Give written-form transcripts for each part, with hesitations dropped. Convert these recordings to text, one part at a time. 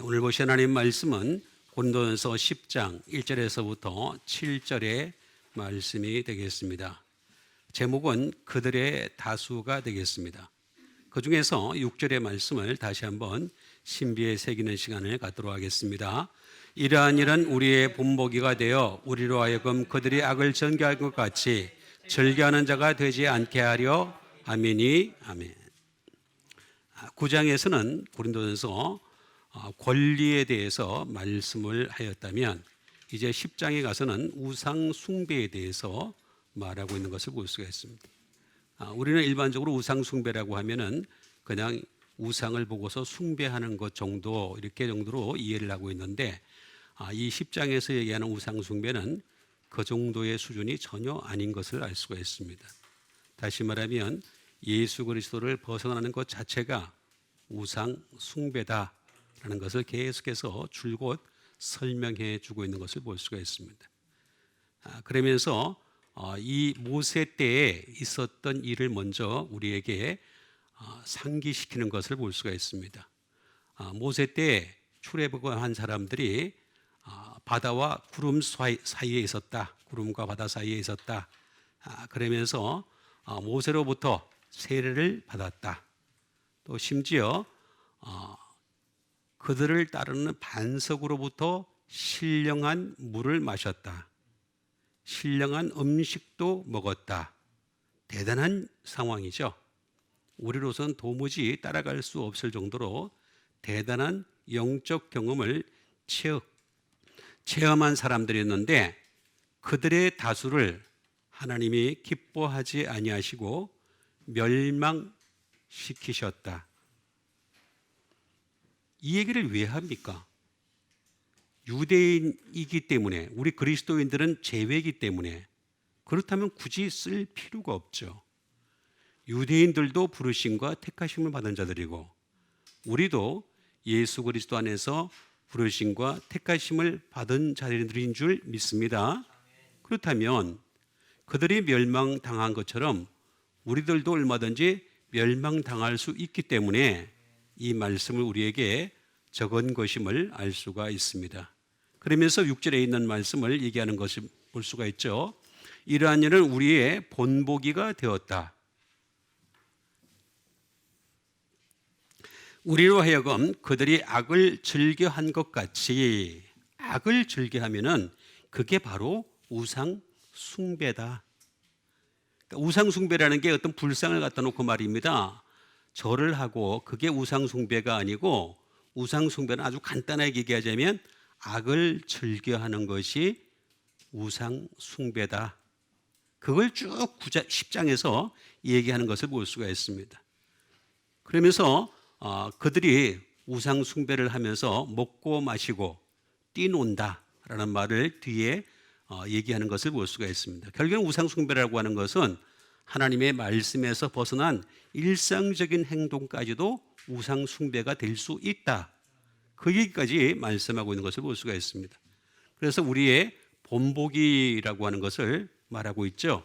오늘 보신 하나님 말씀은 고린도전서 10장 1절에서부터 7절의 말씀이 되겠습니다. 제목은 그들의 다수가 되겠습니다. 그 중에서 6절의 말씀을 다시 한번 신비에 새기는 시간을 갖도록 하겠습니다. 이러한 일은 우리의 본보기가 되어 우리로 하여금 그들이 악을 전개할 것 같이 절개하는 자가 되지 않게 하려 아멘이 아멘. 9장에서는 고린도전서 권리에 대해서 말씀을 하였다면 이제 10장에 가서는 우상 숭배에 대해서 말하고 있는 것을 볼 수가 있습니다. 우리는 일반적으로 우상 숭배라고 하면은 그냥 우상을 보고서 숭배하는 것 정도 이렇게 정도로 이해를 하고 있는데 이 10장에서 얘기하는 우상 숭배는 그 정도의 수준이 전혀 아닌 것을 알 수가 있습니다. 다시 말하면 예수 그리스도를 벗어나는 것 자체가 우상 숭배다 라는 것을 계속해서 줄곧 설명해 주고 있는 것을 볼 수가 있습니다. 그러면서 이 모세 때에 있었던 일을 먼저 우리에게 상기시키는 것을 볼 수가 있습니다. 모세 때 출애굽한 사람들이 바다와 구름 사이에 있었다. 구름과 바다 사이에 있었다. 그러면서 모세로부터 세례를 받았다. 또 심지어 그들을 따르는 반석으로부터 신령한 물을 마셨다. 신령한 음식도 먹었다. 대단한 상황이죠. 우리로서는 도무지 따라갈 수 없을 정도로 대단한 영적 경험을 체험한 사람들이었는데 그들의 다수를 하나님이 기뻐하지 아니하시고 멸망시키셨다. 이 얘기를 왜 합니까? 유대인이기 때문에, 우리 그리스도인들은 제외이기 때문에, 그렇다면 굳이 쓸 필요가 없죠. 유대인들도 부르심과 택하심을 받은 자들이고 우리도 예수 그리스도 안에서 부르심과 택하심을 받은 자들인 줄 믿습니다. 그렇다면 그들이 멸망당한 것처럼 우리들도 얼마든지 멸망당할 수 있기 때문에 이 말씀을 우리에게 적은 것임을 알 수가 있습니다. 그러면서 6절에 있는 말씀을 얘기하는 것을 볼 수가 있죠. 이러한 일은 우리의 본보기가 되었다. 우리로 하여금 그들이 악을 즐겨한 것 같이, 악을 즐겨하면은 그게 바로 우상 숭배다. 그러니까 우상 숭배라는 게 어떤 불상을 갖다 놓고 말입니다. 절을 하고 그게 우상 숭배가 아니고, 우상 숭배는 아주 간단하게 얘기하자면 악을 즐겨하는 것이 우상 숭배다. 그걸 쭉 10장에서 얘기하는 것을 볼 수가 있습니다. 그러면서 그들이 우상 숭배를 하면서 먹고 마시고 뛰논다라는 말을 뒤에 얘기하는 것을 볼 수가 있습니다. 결국은 우상 숭배라고 하는 것은 하나님의 말씀에서 벗어난 일상적인 행동까지도 우상 숭배가 될 수 있다. 그 얘기까지 말씀하고 있는 것을 볼 수가 있습니다. 그래서 우리의 본보기라고 하는 것을 말하고 있죠.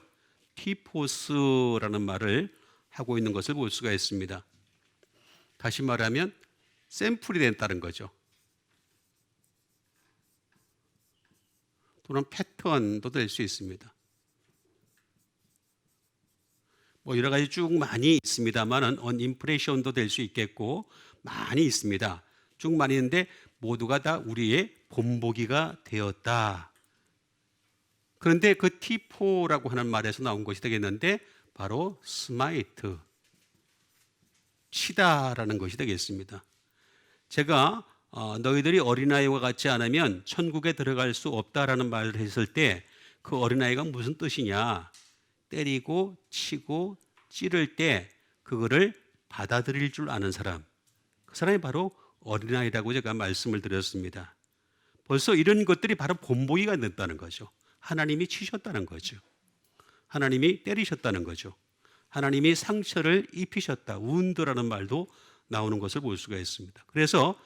티포스라는 말을 하고 있는 것을 볼 수가 있습니다. 다시 말하면 샘플이 된다는 거죠. 또는 패턴도 될 수 있습니다. 뭐 여러 가지 쭉 많이 있습니다만은 언임프레션도 될 수 있겠고 많이 있습니다. 쭉 많이 있는데 모두가 다 우리의 본보기가 되었다. 그런데 그 T4라고 하는 말에서 나온 것이 되겠는데 바로 스마이트, 치다라는 것이 되겠습니다. 제가 너희들이 어린아이와 같지 않으면 천국에 들어갈 수 없다라는 말을 했을 때 그 어린아이가 무슨 뜻이냐? 때리고 치고 찌를 때 그거를 받아들일 줄 아는 사람, 그 사람이 바로 어린아이라고 제가 말씀을 드렸습니다. 벌써 이런 것들이 바로 본보기가 됐다는 거죠. 하나님이 치셨다는 거죠. 하나님이 때리셨다는 거죠. 하나님이 상처를 입히셨다. 우운드라는 말도 나오는 것을 볼 수가 있습니다. 그래서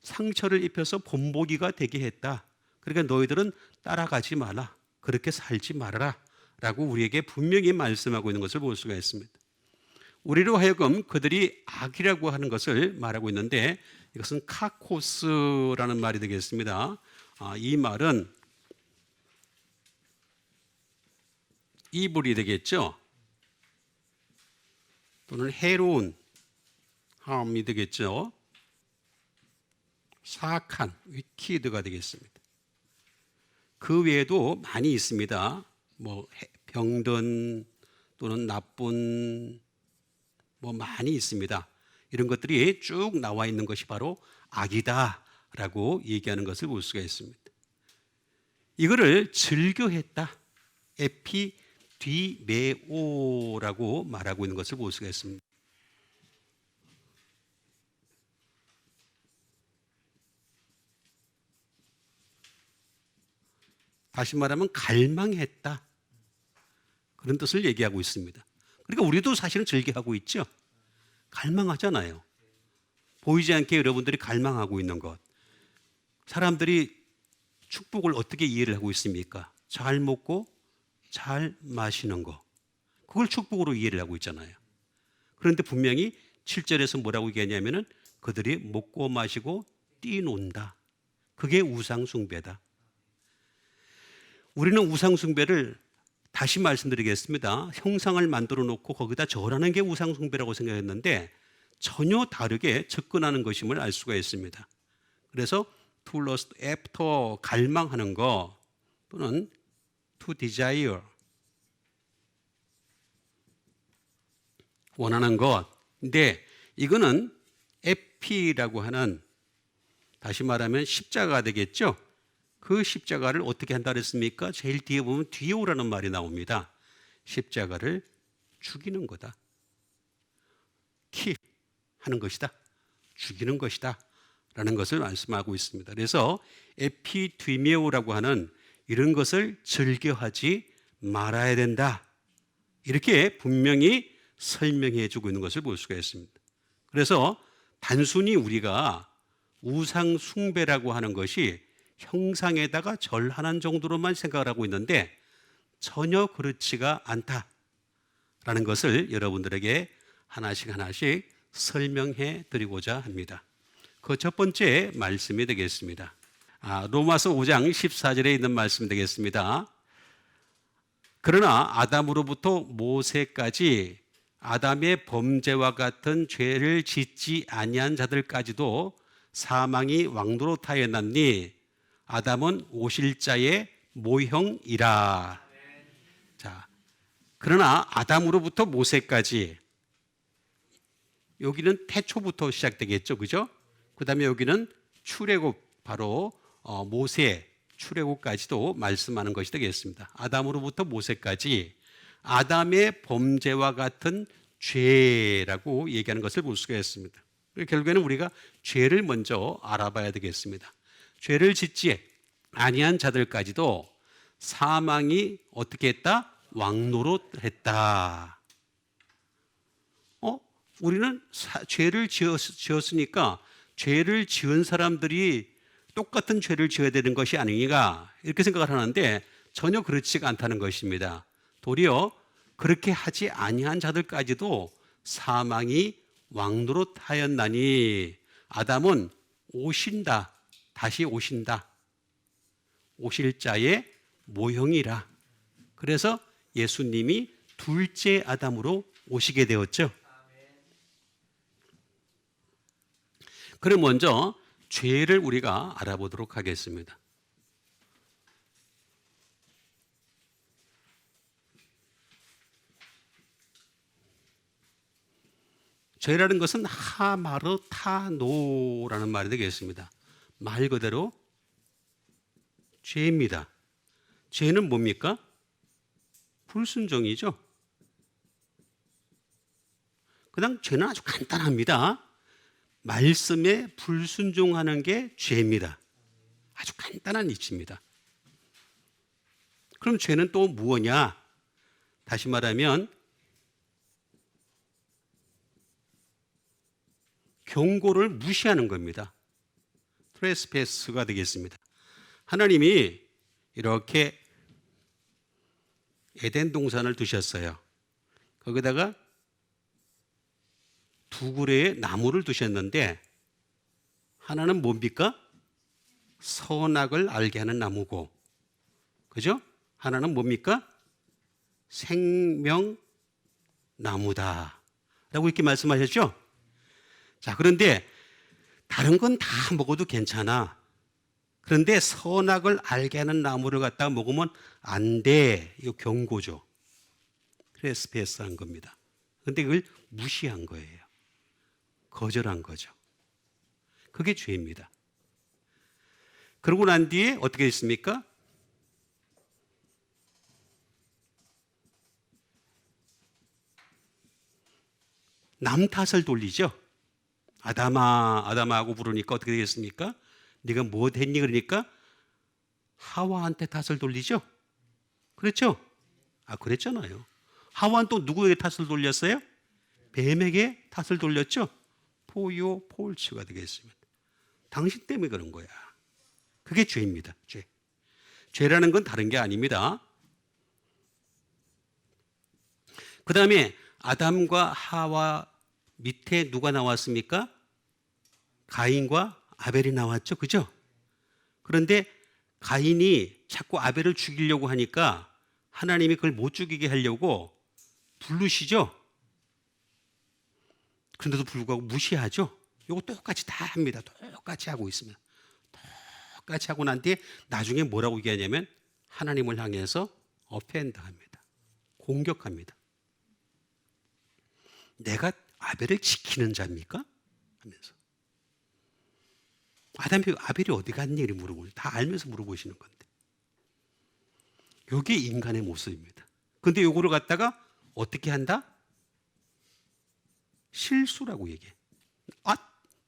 상처를 입혀서 본보기가 되게 했다. 그러니까 너희들은 따라가지 마라. 그렇게 살지 말아라. 라고 우리에게 분명히 말씀하고 있는 것을 볼 수가 있습니다. 우리로 하여금 그들이 악이라고 하는 것을 말하고 있는데 이것은 카코스라는 말이 되겠습니다. 이 말은 이불이 되겠죠. 또는 해로운 harm이 되겠죠. 사악한 wicked가 되겠습니다. 그 외에도 많이 있습니다. 뭐 병든 또는 나쁜 뭐 많이 있습니다. 이런 것들이 쭉 나와 있는 것이 바로 악이다라고 얘기하는 것을 볼 수가 있습니다. 이거를 즐겨했다. 에피디메오라고 말하고 있는 것을 볼 수가 있습니다. 다시 말하면 갈망했다. 그런 뜻을 얘기하고 있습니다. 그러니까 우리도 사실은 즐겨하고 있죠. 갈망하잖아요. 보이지 않게 여러분들이 갈망하고 있는 것. 사람들이 축복을 어떻게 이해를 하고 있습니까? 잘 먹고 잘 마시는 거. 그걸 축복으로 이해를 하고 있잖아요. 그런데 분명히 7절에서 뭐라고 얘기하냐면은 그들이 먹고 마시고 뛰논다. 그게 우상숭배다. 우리는 우상숭배를 다시 말씀드리겠습니다. 형상을 만들어 놓고 거기다 절하는 게 우상숭배라고 생각했는데 전혀 다르게 접근하는 것임을 알 수가 있습니다. 그래서 to lust after 갈망하는 거 또는 to desire 원하는 것. 근데 이거는 에피라고 하는 다시 말하면 십자가 되겠죠. 그 십자가를 어떻게 한다 그랬습니까? 제일 뒤에 보면 디오라는 말이 나옵니다. 십자가를 죽이는 거다. 키 하는 것이다. 죽이는 것이다. 라는 것을 말씀하고 있습니다. 그래서 에피디메오라고 하는 이런 것을 즐겨하지 말아야 된다. 이렇게 분명히 설명해 주고 있는 것을 볼 수가 있습니다. 그래서 단순히 우리가 우상 숭배라고 하는 것이 형상에다가 절하는 정도로만 생각을 하고 있는데 전혀 그렇지가 않다라는 것을 여러분들에게 하나씩 설명해 드리고자 합니다. 그 첫 번째 말씀이 되겠습니다. 로마서 5장 14절에 있는 말씀 되겠습니다. 그러나 아담으로부터 모세까지 아담의 범죄와 같은 죄를 짓지 아니한 자들까지도 사망이 왕노릇하여 났니 아담은 오실 자의 모형이라. 자, 그러나 아담으로부터 모세까지 여기는 태초부터 시작되겠죠, 그죠? 그 다음에 여기는 출애굽 바로 모세 출애굽까지도 말씀하는 것이 되겠습니다. 아담으로부터 모세까지 아담의 범죄와 같은 죄라고 얘기하는 것을 볼 수가 있습니다. 결국에는 우리가 죄를 먼저 알아봐야 되겠습니다. 죄를 짓지 아니한 자들까지도 사망이 어떻게 했다? 왕노릇했다. 우리는 죄를 지었으니까 죄를 지은 사람들이 똑같은 죄를 지어야 되는 것이 아닌가 이렇게 생각을 하는데 전혀 그렇지가 않다는 것입니다. 도리어 그렇게 하지 아니한 자들까지도 사망이 왕노릇하였나니 아담은 오신다. 다시 오신다. 오실 자의 모형이라. 그래서 예수님이 둘째 아담으로 오시게 되었죠. 그럼 먼저 죄를 우리가 알아보도록 하겠습니다. 죄라는 것은 하마르타노라는 말이 되겠습니다. 말 그대로 죄입니다. 죄는 뭡니까? 불순종이죠. 그냥 죄는 아주 간단합니다. 말씀에 불순종하는 게 죄입니다. 아주 간단한 이치입니다. 그럼 죄는 또 무엇이냐? 다시 말하면 경고를 무시하는 겁니다. 트레스패스가 되겠습니다. 하나님이 이렇게 에덴 동산을 두셨어요. 거기다가 두 그루의 나무를 두셨는데 하나는 뭡니까? 선악을 알게 하는 나무고, 그죠? 하나는 뭡니까? 생명나무다 라고 이렇게 말씀하셨죠? 자, 그런데 다른 건 다 먹어도 괜찮아. 그런데 선악을 알게 하는 나무를 갖다가 먹으면 안 돼. 이거 경고죠. 트레스패스한 겁니다. 그런데 그걸 무시한 거예요. 거절한 거죠. 그게 죄입니다. 그러고 난 뒤에 어떻게 됐습니까? 남 탓을 돌리죠. 아담아, 아담아 하고 부르니까 어떻게 되겠습니까? 네가 뭐 했니? 그러니까 하와한테 탓을 돌리죠. 그렇죠? 아, 그랬잖아요. 하와는 또 누구에게 탓을 돌렸어요? 뱀에게 탓을 돌렸죠. 포요 폴츠가 되겠습니다. 당신 때문에 그런 거야. 그게 죄입니다. 죄. 죄라는 건 다른 게 아닙니다. 그 다음에 아담과 하와 밑에 누가 나왔습니까? 가인과 아벨이 나왔죠. 그죠? 그런데 가인이 자꾸 아벨을 죽이려고 하니까 하나님이 그걸 못 죽이게 하려고 부르시죠. 그런데도 불구하고 무시하죠. 이거 똑같이 다 합니다. 똑같이 하고 있습니다. 똑같이 하고 난 뒤에 나중에 뭐라고 얘기하냐면 하나님을 향해서 어펜드합니다. 공격합니다. 내가 아벨을 지키는 자입니까? 하면서. 아벨이 어디 갔니? 이렇게 물어보죠. 다 알면서 물어보시는 건데. 이게 인간의 모습입니다. 근데 요거를 갖다가 어떻게 한다? 실수라고 얘기해. 아,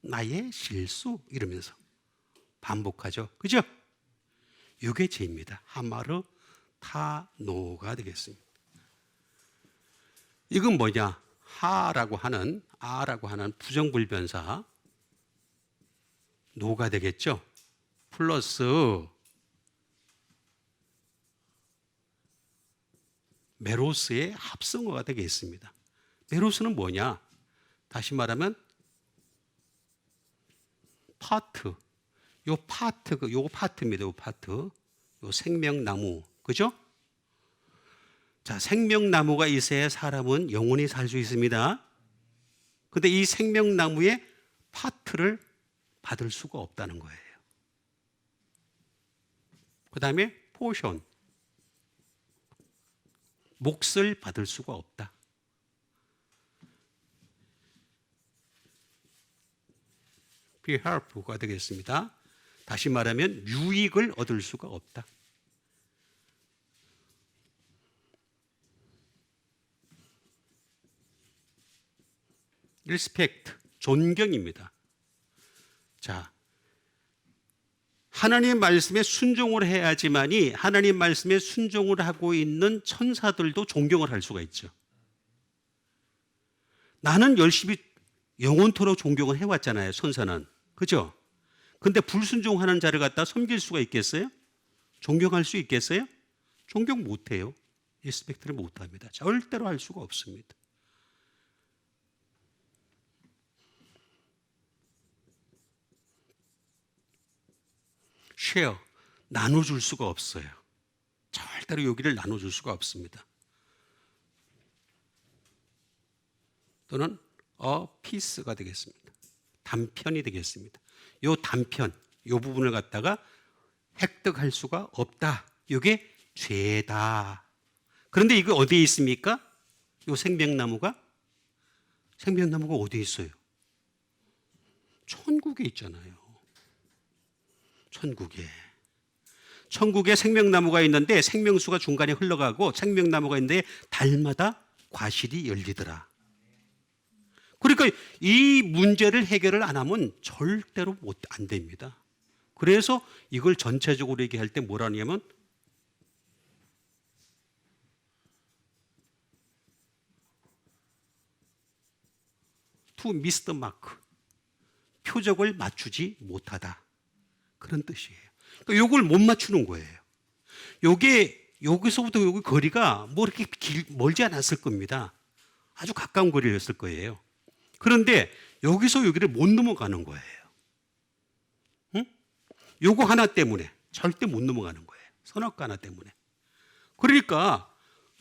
나의 실수? 이러면서 반복하죠. 그죠? 이게 죄입니다. 하마르 타노가 되겠습니다. 이건 뭐냐? 하라고 하는, 아라고 하는 부정불변사 노가 되겠죠. 플러스 메로스의 합성어가 되겠습니다. 메로스는 뭐냐? 다시 말하면 파트. 요 파트입니다. 요 파트. 요 생명나무. 그죠? 자, 생명나무가 있어야 사람은 영원히 살 수 있습니다. 근데 이 생명나무의 파트를 받을 수가 없다는 거예요. 그 다음에 포션. 몫을 받을 수가 없다. behalf가 되겠습니다. 다시 말하면 유익을 얻을 수가 없다. respect, 존경입니다. 자, 하나님 말씀에 순종을 해야지만이 하나님 말씀에 순종을 하고 있는 천사들도 존경을 할 수가 있죠. 나는 열심히 영원토록 존경을 해왔잖아요. 천사는. 그죠? 근데 불순종하는 자를 갖다 섬길 수가 있겠어요? 존경할 수 있겠어요? 존경 못해요. 리스펙트를 못합니다. 절대로 할 수가 없습니다. 쉐어, 나눠줄 수가 없어요. 절대로 여기를 나눠줄 수가 없습니다. 또는 피스가 되겠습니다. 단편이 되겠습니다. 요 단편, 요 부분을 갖다가 획득할 수가 없다. 이게 죄다. 그런데 이거 어디에 있습니까? 요 생명나무가 어디에 있어요? 천국에 있잖아요. 천국에 생명나무가 있는데 생명수가 중간에 흘러가고 생명나무가 있는데 달마다 과실이 열리더라. 그러니까 이 문제를 해결을 안 하면 절대로 안 됩니다. 그래서 이걸 전체적으로 얘기할 때 뭐라 하냐면 to miss the mark, 표적을 맞추지 못하다. 그런 뜻이에요. 그러니까 이걸 못 맞추는 거예요. 요게 여기서부터 여기 거리가 뭐 이렇게 멀지 않았을 겁니다. 아주 가까운 거리였을 거예요. 그런데 여기서 여기를 못 넘어가는 거예요. 요거 하나 때문에 절대 못 넘어가는 거예요. 선악과 하나 때문에. 그러니까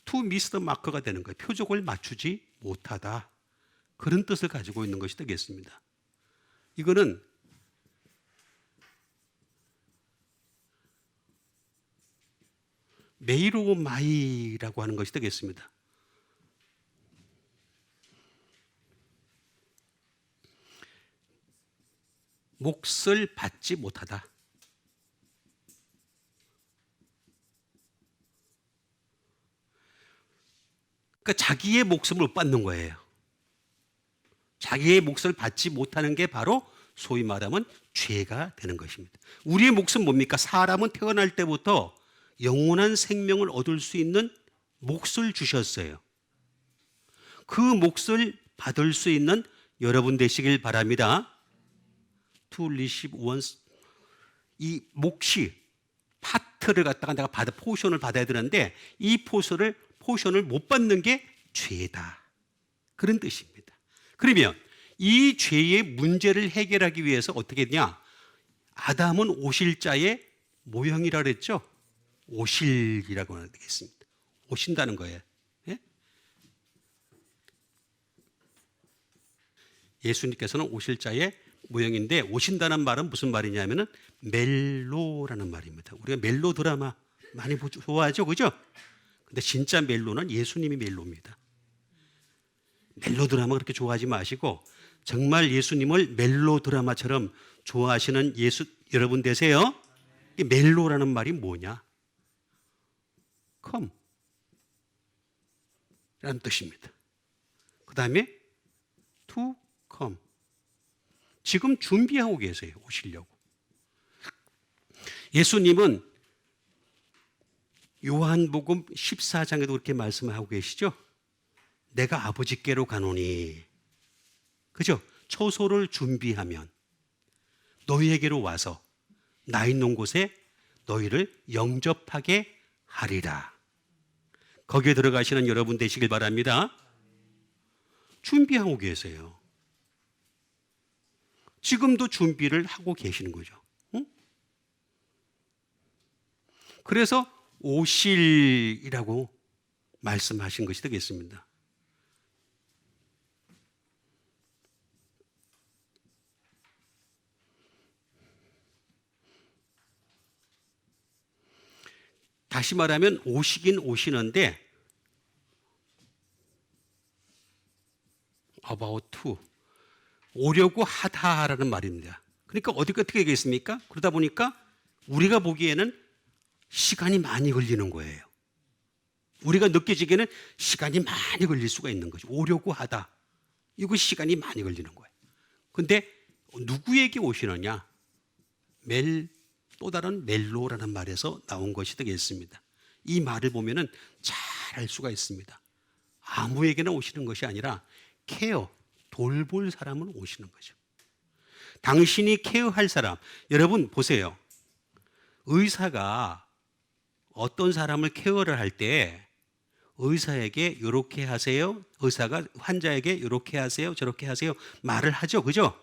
to miss the mark가 되는 거예요. 표적을 맞추지 못하다. 그런 뜻을 가지고 있는 것이 되겠습니다. 이거는 메이로마이라고 하는 것이 되겠습니다. 몫을 받지 못하다. 그러니까 자기의 몫을 못 받는 거예요. 자기의 몫을 받지 못하는 게 바로 소위 말하면 죄가 되는 것입니다. 우리의 몫은 뭡니까? 사람은 태어날 때부터 영원한 생명을 얻을 수 있는 몫을 주셨어요. 그 몫을 받을 수 있는 여러분 되시길 바랍니다. To receive one's, 이 몫이 파트를 갖다가 내가 포션을 받아야 되는데 이 포션을 못 받는 게 죄다. 그런 뜻입니다. 그러면 이 죄의 문제를 해결하기 위해서 어떻게 했냐? 아담은 오실자의 모형이라 그랬죠? 오실이라고 하면 되겠습니다. 오신다는 거예요. 예? 예수님께서는 오실자의 모형인데 오신다는 말은 무슨 말이냐면은 멜로라는 말입니다. 우리가 멜로 드라마 많이 좋아하죠, 그죠? 근데 진짜 멜로는 예수님이 멜로입니다. 멜로 드라마 그렇게 좋아하지 마시고 정말 예수님을 멜로 드라마처럼 좋아하시는 여러분 되세요. 이 멜로라는 말이 뭐냐? come 라는 뜻입니다. 그 다음에 to come, 지금 준비하고 계세요. 오시려고. 예수님은 요한복음 14장에도 그렇게 말씀하고 계시죠. 내가 아버지께로 가노니, 그죠? 처소를 준비하면 너희에게로 와서 나 있는 곳에 너희를 영접하게 하리라. 거기에 들어가시는 여러분 되시길 바랍니다. 준비하고 계세요. 지금도 준비를 하고 계시는 거죠. 응? 그래서 오실이라고 말씀하신 것이 되겠습니다. 다시 말하면 오시긴 오시는데 about to, 오려고 하다라는 말입니다. 그러니까 어떻게 되겠습니까? 그러다 보니까 우리가 보기에는 시간이 많이 걸리는 거예요. 우리가 느껴지기에는 시간이 많이 걸릴 수가 있는 거죠. 오려고 하다, 이거 시간이 많이 걸리는 거예요. 근데 누구에게 오시느냐? 또 다른 멜로라는 말에서 나온 것이 되겠습니다. 이 말을 보면은 잘 알 수가 있습니다. 아무에게나 오시는 것이 아니라 돌볼 사람은 오시는 거죠. 당신이 케어할 사람, 여러분 보세요. 의사가 어떤 사람을 케어를 할 때 의사에게 이렇게 하세요, 의사가 환자에게 이렇게 하세요, 저렇게 하세요 말을 하죠, 그죠?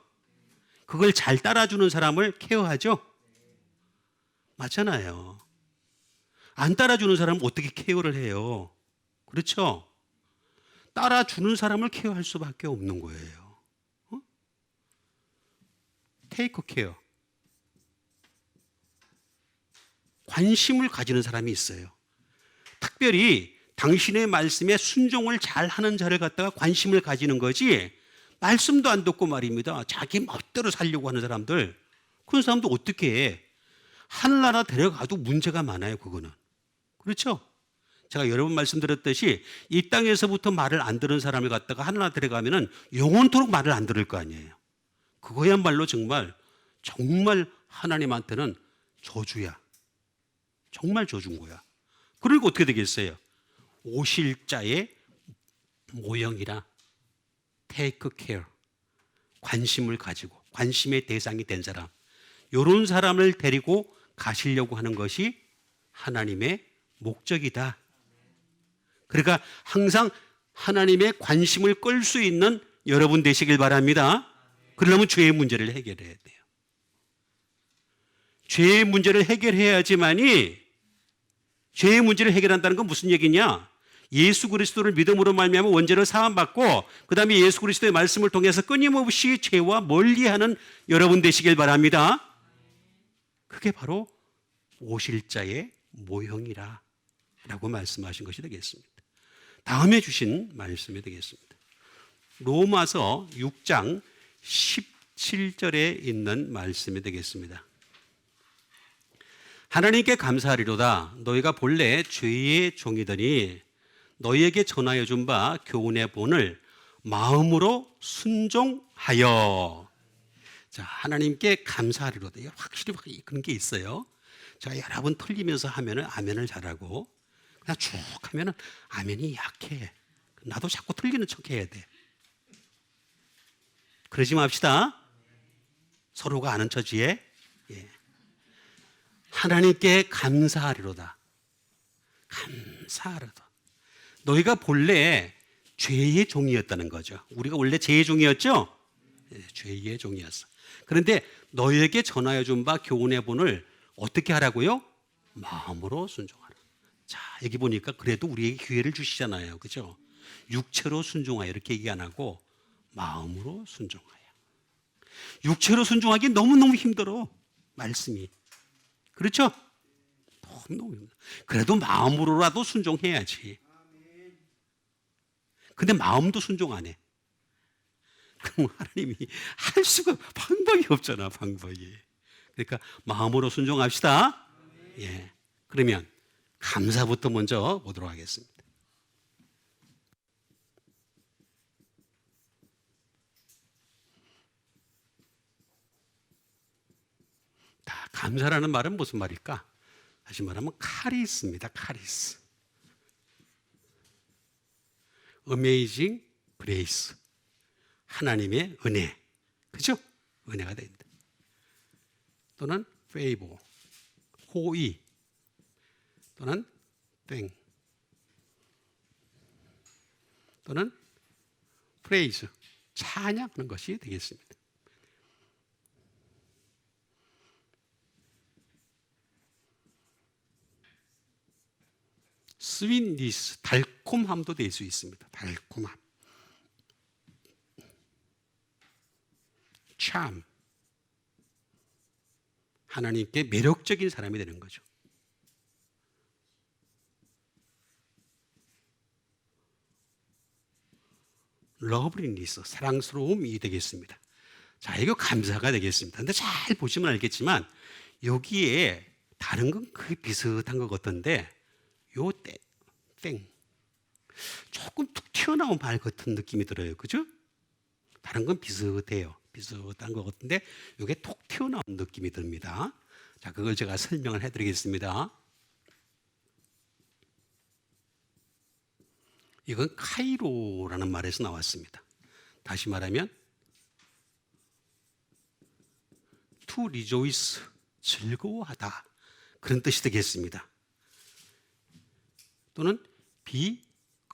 그걸 잘 따라주는 사람을 케어하죠. 맞잖아요. 안 따라주는 사람은 어떻게 케어를 해요? 그렇죠? 따라주는 사람을 케어할 수밖에 없는 거예요. 테이크 케어. 관심을 가지는 사람이 있어요. 특별히 당신의 말씀에 순종을 잘하는 자를 갖다가 관심을 가지는 거지, 말씀도 안 듣고 말입니다. 자기 멋대로 살려고 하는 사람들, 그런 사람도 어떻게 해? 하늘나라 데려가도 문제가 많아요. 그거는. 그렇죠? 제가 여러 번 말씀드렸듯이 이 땅에서부터 말을 안 들은 사람을 갖다가 하늘나라 데려가면은 영원토록 말을 안 들을 거 아니에요. 그거야말로 정말 하나님한테는 저주야. 정말 저주인 거야. 그리고 어떻게 되겠어요? 오실 자의 모형이라 take care, 관심을 가지고 관심의 대상이 된 사람, 이런 사람을 데리고 가시려고 하는 것이 하나님의 목적이다. 그러니까 항상 하나님의 관심을 끌 수 있는 여러분 되시길 바랍니다. 그러려면 죄의 문제를 해결해야 돼요. 죄의 문제를 해결해야지만이, 죄의 문제를 해결한다는 건 무슨 얘기냐? 예수 그리스도를 믿음으로 말미암아 원죄를 사함받고 그 다음에 예수 그리스도의 말씀을 통해서 끊임없이 죄와 멀리하는 여러분 되시길 바랍니다. 그게 바로 오실 자의 모형이라 라고 말씀하신 것이 되겠습니다. 다음에 주신 말씀이 되겠습니다. 로마서 6장 17절에 있는 말씀이 되겠습니다. 하나님께 감사하리로다. 너희가 본래 죄의 종이더니 너희에게 전하여 준 바 교훈의 본을 마음으로 순종하여. 자, 하나님께 감사하리로다. 확실히 그런 게 있어요. 제가 여러 번 틀리면서 하면은 아멘을 잘하고, 그냥 쭉 하면은 아멘이 약해. 나도 자꾸 틀리는 척 해야 돼. 그러지 맙시다. 서로가 아는 처지에. 예. 하나님께 감사하리로다. 감사하리로다. 너희가 본래 죄의 종이었다는 거죠. 우리가 원래 죄의 종이었죠? 네, 죄의 종이었어. 그런데 너희에게 전하여 준 바 교훈의 본을 어떻게 하라고요? 마음으로 순종하라. 자, 여기 보니까 그래도 우리에게 기회를 주시잖아요. 그죠? 육체로 순종하여 이렇게 얘기 안 하고 마음으로 순종하여. 육체로 순종하기 너무너무 힘들어. 말씀이. 그렇죠? 너무너무 힘들어. 그래도 마음으로라도 순종해야지. 근데 마음도 순종 안 해. 그럼 하나님이 할 수가 방법이 없잖아, 방법이. 그러니까 마음으로 순종합시다. 예. 그러면 감사부터 먼저 보도록 하겠습니다. 감사라는 말은 무슨 말일까? 다시 말하면 카리스입니다. 카리스. Amazing Grace. 하나님의 은혜. 그죠? 은혜가 된다. 또는 favor. 호의. 또는 땡. 또는 praise. 찬양하는 것이 되겠습니다. 스윗니스, 달콤함도 될 수 있습니다. 달콤함. 참, 하나님께 매력적인 사람이 되는 거죠. 러브리니스, 사랑스러움이 되겠습니다. 자, 이거 감사가 되겠습니다. 근데 잘 보시면 알겠지만 여기에 다른 건 거의 비슷한 것 같던데 요 땡. 조금 툭 튀어나온 말 같은 느낌이 들어요. 그죠? 다른 건 비슷해요. 비슷한 것 같은데 이게 톡 튀어나온 느낌이 듭니다. 자, 그걸 제가 설명을 해드리겠습니다. 이건 카이로라는 말에서 나왔습니다. 다시 말하면 to rejoice, 즐거워하다, 그런 뜻이 되겠습니다. 또는 be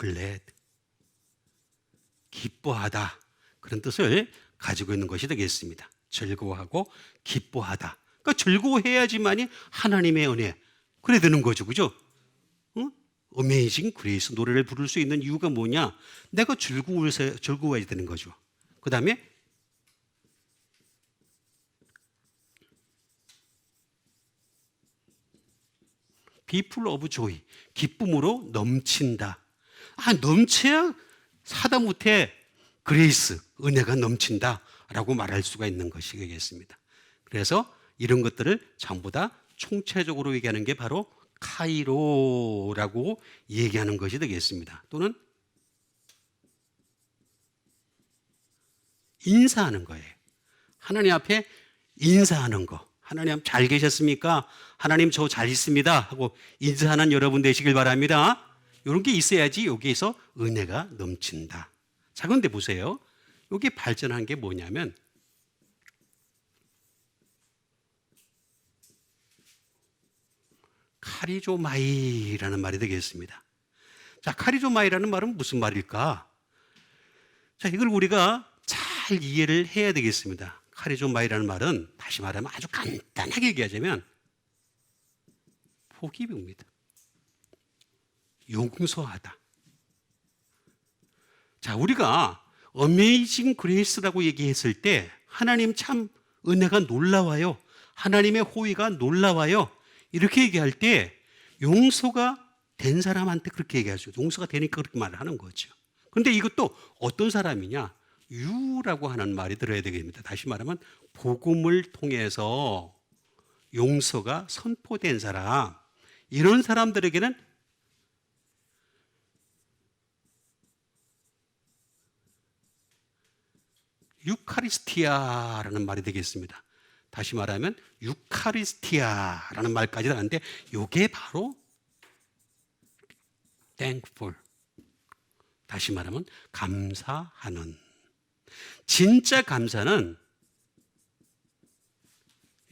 glad, 기뻐하다, 그런 뜻을 가지고 있는 것이 되겠습니다. 즐거워하고 기뻐하다. 그러니까 즐거워해야지만이 하나님의 은혜, 그래 되는 거죠. 그죠? Amazing Grace 노래를 부를 수 있는 이유가 뭐냐? 내가 즐거워야 되는 거죠. 그 다음에 be full of joy, 기쁨으로 넘친다. 넘쳐야 사다못해 그레이스, 은혜가 넘친다 라고 말할 수가 있는 것이 되겠습니다. 그래서 이런 것들을 전부 다 총체적으로 얘기하는 게 바로 카이로라고 얘기하는 것이 되겠습니다. 또는 인사하는 거예요. 하나님 앞에 인사하는 거. 하나님 잘 계셨습니까? 하나님 저 잘 있습니다 하고 인사하는 여러분 되시길 바랍니다. 이런 게 있어야지 여기에서 은혜가 넘친다. 자, 그런데 보세요. 여기 발전한 게 뭐냐면 카리조마이라는 말이 되겠습니다. 자, 카리조마이라는 말은 무슨 말일까? 자, 이걸 우리가 잘 이해를 해야 되겠습니다. 카리조마이라는 말은 다시 말하면 아주 간단하게 얘기하자면 포기입니다. 용서하다. 자, 우리가 어메이징 그레이스라고 얘기했을 때 하나님 참 은혜가 놀라워요. 하나님의 호의가 놀라워요. 이렇게 얘기할 때 용서가 된 사람한테 그렇게 얘기하죠. 용서가 되니까 그렇게 말을 하는 거죠. 그런데 이것도 어떤 사람이냐? 유라고 하는 말이 들어야 되겠습니다. 다시 말하면 복음을 통해서 용서가 선포된 사람, 이런 사람들에게는 유카리스티아라는 말이 되겠습니다. 다시 말하면 유카리스티아라는 말까지 나가는데 이게 바로 thankful, 다시 말하면 감사하는. 진짜 감사는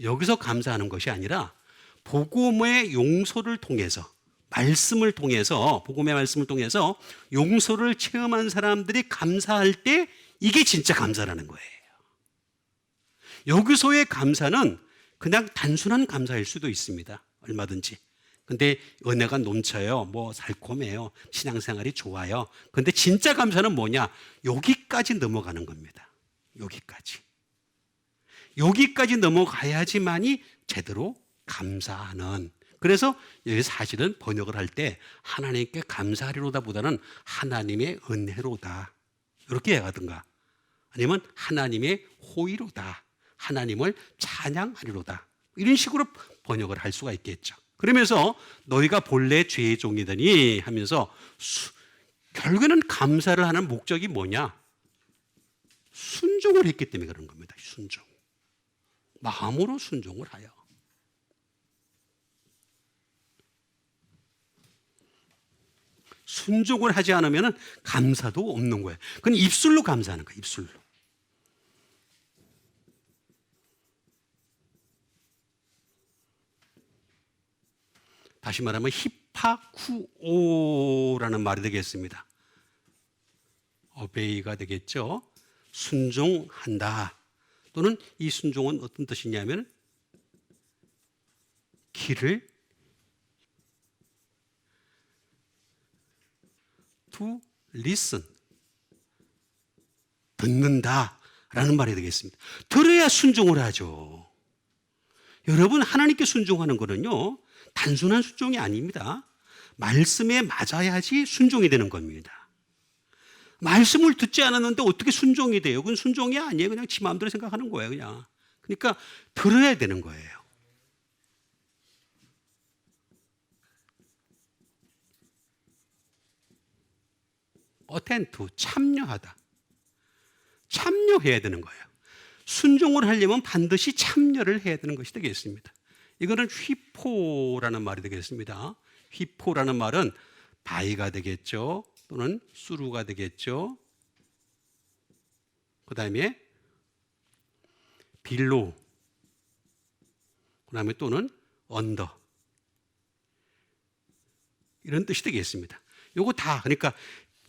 여기서 감사하는 것이 아니라 복음의 용서를 통해서, 말씀을 통해서, 복음의 말씀을 통해서 용서를 체험한 사람들이 감사할 때 이게 진짜 감사라는 거예요. 여기서의 감사는 그냥 단순한 감사일 수도 있습니다. 얼마든지. 근데 은혜가 넘쳐요. 뭐 달콤해요. 신앙생활이 좋아요. 근데 진짜 감사는 뭐냐? 여기까지 넘어가는 겁니다. 여기까지 넘어가야지만이 제대로 감사하는. 그래서 여기 사실은 번역을 할 때 하나님께 감사하리로다 보다는 하나님의 은혜로다, 이렇게 얘기하든가, 아니면 하나님의 호의로다, 하나님을 찬양하리로다, 이런 식으로 번역을 할 수가 있겠죠. 그러면서 너희가 본래 죄의 종이더니 하면서 결국에는 감사를 하는 목적이 뭐냐? 순종을 했기 때문에 그런 겁니다. 순종. 마음으로 순종을 하여. 순종을 하지 않으면 감사도 없는 거예요. 그건 입술로 감사하는 거예요. 입술로. 다시 말하면 히파쿠오라는 말이 되겠습니다. obey가 되겠죠. 순종한다. 또는 이 순종은 어떤 뜻이냐면 귀를 to listen, 듣는다라는 말이 되겠습니다. 들어야 순종을 하죠. 여러분, 하나님께 순종하는 거는요, 단순한 순종이 아닙니다. 말씀에 맞아야지 순종이 되는 겁니다. 말씀을 듣지 않았는데 어떻게 순종이 돼요? 그건 순종이 아니에요. 그냥 지 마음대로 생각하는 거예요, 그냥. 그러니까 들어야 되는 거예요. 어텐트, 참여하다. 참여해야 되는 거예요. 순종을 하려면 반드시 참여를 해야 되는 것이 되겠습니다. 이거는 휘포라는 말이 되겠습니다. 휘포라는 말은 바이가 되겠죠. 또는 수루가 되겠죠. 그 다음에 빌로, 그 다음에 또는 언더, 이런 뜻이 되겠습니다. 요거 다, 그러니까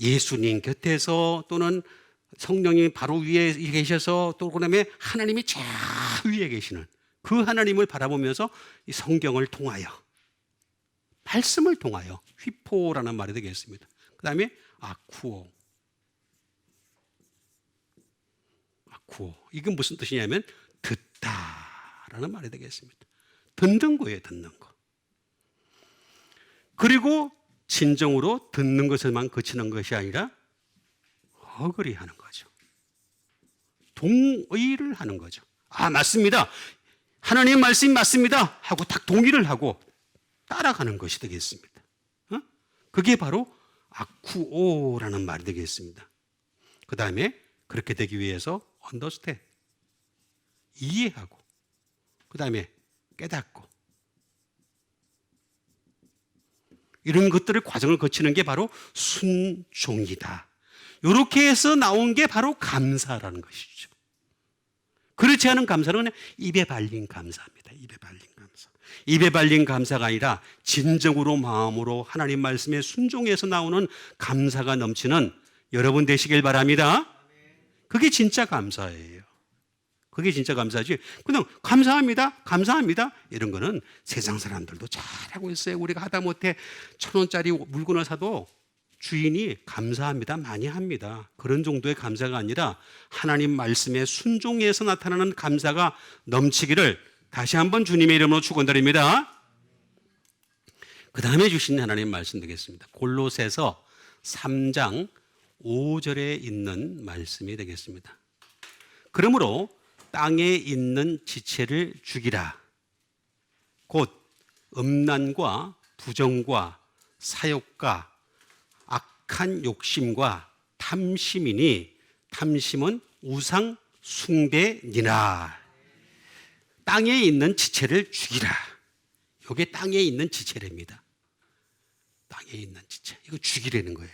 예수님 곁에서 또는 성령이 바로 위에 계셔서 또 그다음에 하나님이 저 위에 계시는 그 하나님을 바라보면서 이 성경을 통하여, 말씀을 통하여, 휘포라는 말이 되겠습니다. 그 다음에 아쿠오. 이건 무슨 뜻이냐면 듣다라는 말이 되겠습니다. 듣는 거예요, 듣는 거. 그리고 진정으로 듣는 것에만 그치는 것이 아니라 어그리하는 거죠. 동의를 하는 거죠. 아, 맞습니다. 하나님의 말씀이 맞습니다 하고 딱 동의를 하고 따라가는 것이 되겠습니다. 그게 바로 아쿠오라는 말이 되겠습니다. 그 다음에 그렇게 되기 위해서 understand, 이해하고, 그 다음에 깨닫고, 이런 것들을 과정을 거치는 게 바로 순종이다. 이렇게 해서 나온 게 바로 감사라는 것이죠. 그렇지 않은 감사는 그냥 입에 발린 감사입니다. 입에 발린 감사. 입에 발린 감사가 아니라 진정으로 마음으로 하나님 말씀에 순종해서 나오는 감사가 넘치는 여러분 되시길 바랍니다. 그게 진짜 감사예요. 그게 진짜 감사지. 그냥 감사합니다, 감사합니다 이런 거는 세상 사람들도 잘하고 있어요. 우리가 하다못해 1,000원짜리 물건을 사도 주인이 감사합니다 많이 합니다. 그런 정도의 감사가 아니라 하나님 말씀에 순종해서 나타나는 감사가 넘치기를 다시 한번 주님의 이름으로 축원드립니다. 그 다음에 주신 하나님 말씀 되겠습니다. 골로새서 3장 5절에 있는 말씀이 되겠습니다. 그러므로 땅에 있는 지체를 죽이라. 곧 음란과 부정과 사욕과 악한 욕심과 탐심이니 탐심은 우상 숭배니라. 땅에 있는 지체를 죽이라. 이게 땅에 있는 지체랍니다. 땅에 있는 지체. 이거 죽이라는 거예요.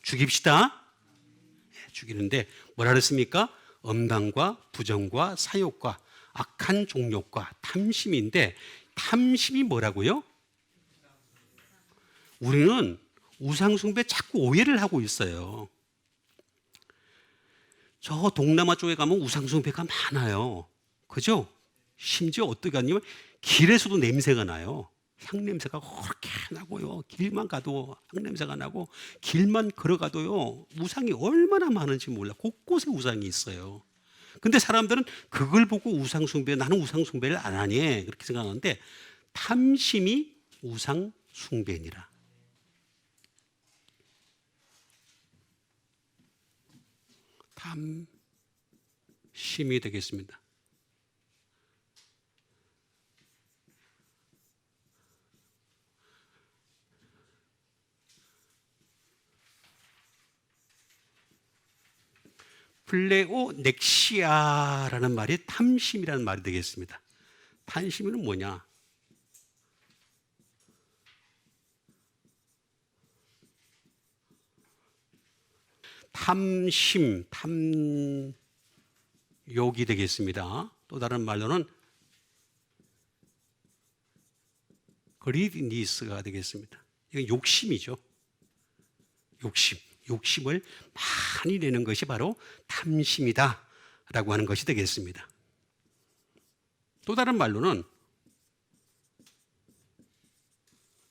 죽입시다. 죽이는데 뭐라 그랬습니까? 음란과 부정과 사욕과 악한 종욕과 탐심인데 탐심이 뭐라고요? 우리는 우상숭배 자꾸 오해를 하고 있어요. 저 동남아 쪽에 가면 우상숭배가 많아요. 그죠? 심지어 어떻게 하냐면 길에서도 냄새가 나요. 향냄새가 그렇게 나고요. 길만 가도 향냄새가 나고 길만 걸어가도요. 우상이 얼마나 많은지 몰라. 곳곳에 우상이 있어요. 근데 사람들은 그걸 보고 우상숭배, 나는 우상숭배를 안 하니 그렇게 생각하는데 탐심이 우상숭배니라. 탐심이 되겠습니다. 플레오넥시아라는 말이 탐심이라는 말이 되겠습니다. 탐심은 뭐냐? 탐심, 탐욕이 되겠습니다. 또 다른 말로는 그리디니스가 되겠습니다. 이건 욕심이죠. 욕심을 많이 내는 것이 바로 탐심이다라고 하는 것이 되겠습니다. 또 다른 말로는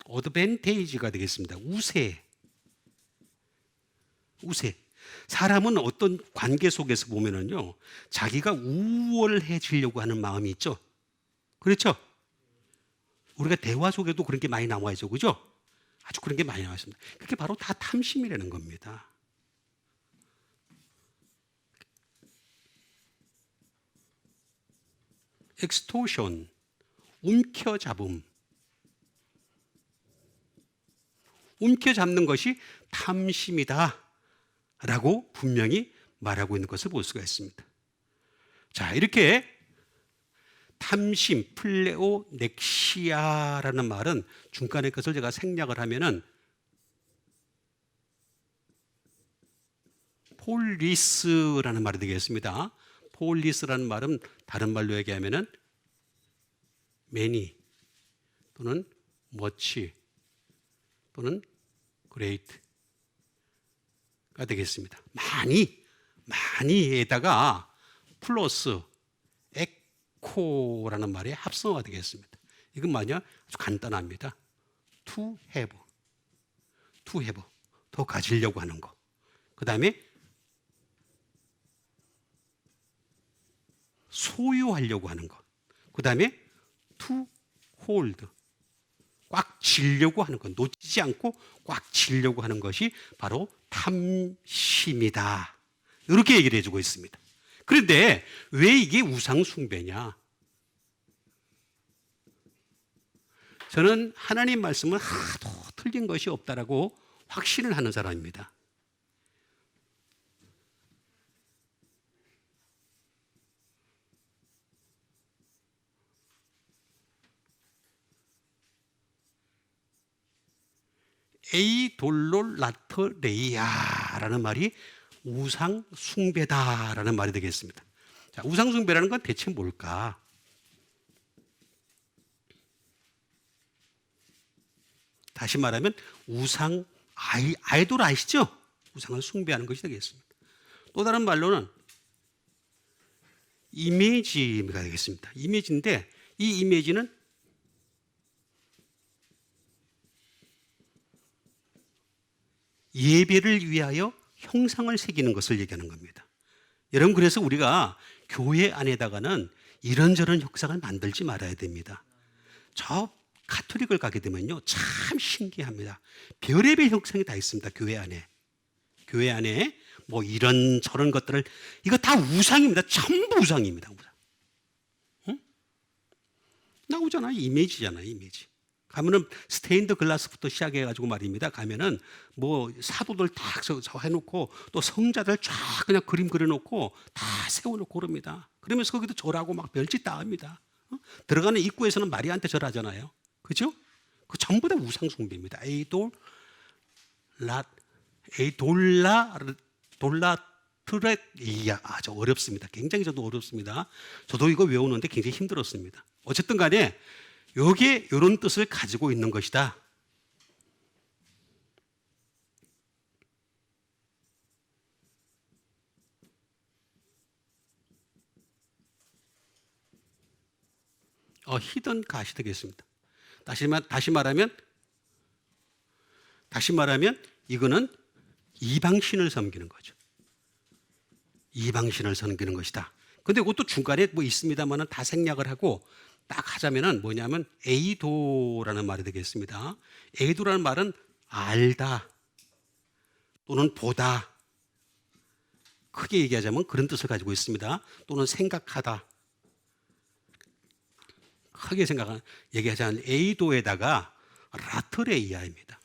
어드밴테이지가 되겠습니다. 우세. 사람은 어떤 관계 속에서 보면은요, 자기가 우월해지려고 하는 마음이 있죠. 그렇죠? 우리가 대화 속에도 그런 게 많이 나와 있죠. 그죠? 아주 그런 게 많이 나와 있습니다. 그게 바로 다 탐심이라는 겁니다. 엑스토션, 움켜잡음. 움켜잡는 것이 탐심이다 라고 분명히 말하고 있는 것을 볼 수가 있습니다. 자, 이렇게 탐심, 플레오넥시아라는 말은 중간에 것을 제가 생략을 하면은 폴리스라는 말이 되겠습니다. 폴리스라는 말은 다른 말로 얘기하면은 many 또는 much 또는 great가 되겠습니다. 많이에다가 플러스 에코라는 말의 합성어가 되겠습니다. 이건 뭐냐? 아주 간단합니다. to have, 더 가지려고 하는 거. 그 다음에 소유하려고 하는 것. 그 다음에 to hold, 꽉 쥐려고 하는 것. 놓치지 않고 꽉 쥐려고 하는 것이 바로 탐심이다. 이렇게 얘기를 해주고 있습니다. 그런데 왜 이게 우상숭배냐? 저는 하나님 말씀은 하나도 틀린 것이 없다라고 확신을 하는 사람입니다. 에이돌롤라터레이아라는 말이 우상 숭배다라는 말이 되겠습니다. 자, 우상 숭배라는 건 대체 뭘까? 다시 말하면 우상 아이돌 아시죠? 우상을 숭배하는 것이 되겠습니다. 또 다른 말로는 이미지가 되겠습니다. 이미지인데 이 이미지는 예배를 위하여 형상을 새기는 것을 얘기하는 겁니다. 여러분, 그래서 우리가 교회 안에다가는 이런저런 형상을 만들지 말아야 됩니다. 저 가톨릭을 가게 되면요, 참 신기합니다. 별의별 형상이 다 있습니다. 교회 안에. 교회 안에 뭐 이런 저런 것들을, 이거 다 우상입니다. 전부 우상입니다. 우상. 응? 나오잖아요. 이미지잖아요. 이미지. 가면은 스테인드 글라스부터 시작해가지고 말입니다. 가면은 뭐 사도들 딱 해놓고 또 성자들 쫙 그냥 그림 그려놓고 다 세워놓고 그럽니다. 그러면서 거기도 절하고 막 별짓 다 합니다. 들어가는 입구에서는 마리아한테 절하잖아요. 그죠? 그 전부 다 우상 숭배입니다. 돌라트레이야. 아주 어렵습니다. 굉장히 저도 어렵습니다. 저도 이거 외우는데 굉장히 힘들었습니다. 어쨌든 간에 요게 이런 뜻을 가지고 있는 것이다. 히든 갓이 되겠습니다. 다시 말하면 이거는 이방신을 섬기는 거죠. 이방신을 섬기는 것이다. 근데 그것도 중간에 뭐 있습니다만은 다 생략을 하고 딱 하자면은 뭐냐면 에이도라는 말이 되겠습니다. 에이도라는 말은 알다 또는 보다, 크게 얘기하자면 그런 뜻을 가지고 있습니다. 또는 생각하다. 크게 얘기하자면 에이도에다가 라트레이아입니다.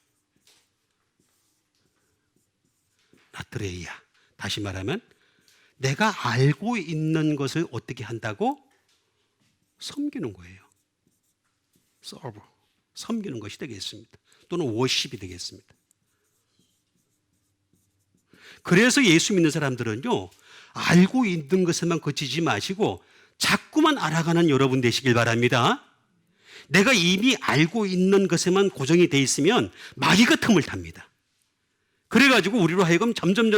라트레이아. 다시 말하면 내가 알고 있는 것을 어떻게 한다고? 섬기는 거예요. 서브. 섬기는 것이 되겠습니다. 또는 워십이 되겠습니다. 그래서 예수 믿는 사람들은요, 알고 있는 것에만 그치지 마시고 자꾸만 알아가는 여러분 되시길 바랍니다. 내가 이미 알고 있는 것에만 고정이 돼 있으면 마귀가 틈을 탑니다. 그래가지고 우리로 하여금 점점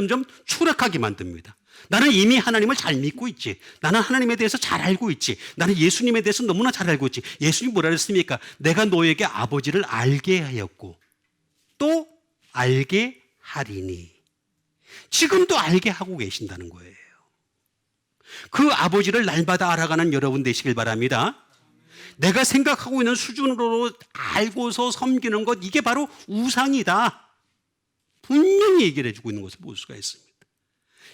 추락하게 만듭니다. 나는 이미 하나님을 잘 믿고 있지. 나는 하나님에 대해서 잘 알고 있지. 나는 예수님에 대해서 너무나 잘 알고 있지. 예수님이 뭐라 그랬습니까? 내가 너에게 아버지를 알게 하였고 또 알게 하리니. 지금도 알게 하고 계신다는 거예요. 그 아버지를 날마다 알아가는 여러분 되시길 바랍니다. 내가 생각하고 있는 수준으로 알고서 섬기는 것, 이게 바로 우상이다. 분명히 얘기를 해주고 있는 것을 볼 수가 있습니다.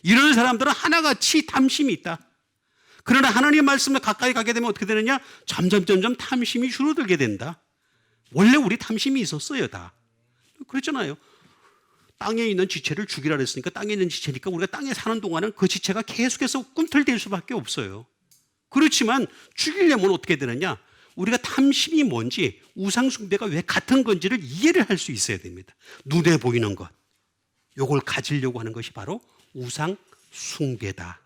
이런 사람들은 하나같이 탐심이 있다. 그러나 하나님의 말씀에 가까이 가게 되면 어떻게 되느냐? 점점 탐심이 줄어들게 된다. 원래 우리 탐심이 있었어요, 다. 그랬잖아요. 땅에 있는 지체를 죽이라 그랬으니까 땅에 있는 지체니까 우리가 땅에 사는 동안은 그 지체가 계속해서 꿈틀댈 수밖에 없어요. 그렇지만 죽이려면 어떻게 되느냐? 우리가 탐심이 뭔지, 우상숭배가 왜 같은 건지를 이해를 할 수 있어야 됩니다. 눈에 보이는 것, 요걸 가지려고 하는 것이 바로 우상숭배다.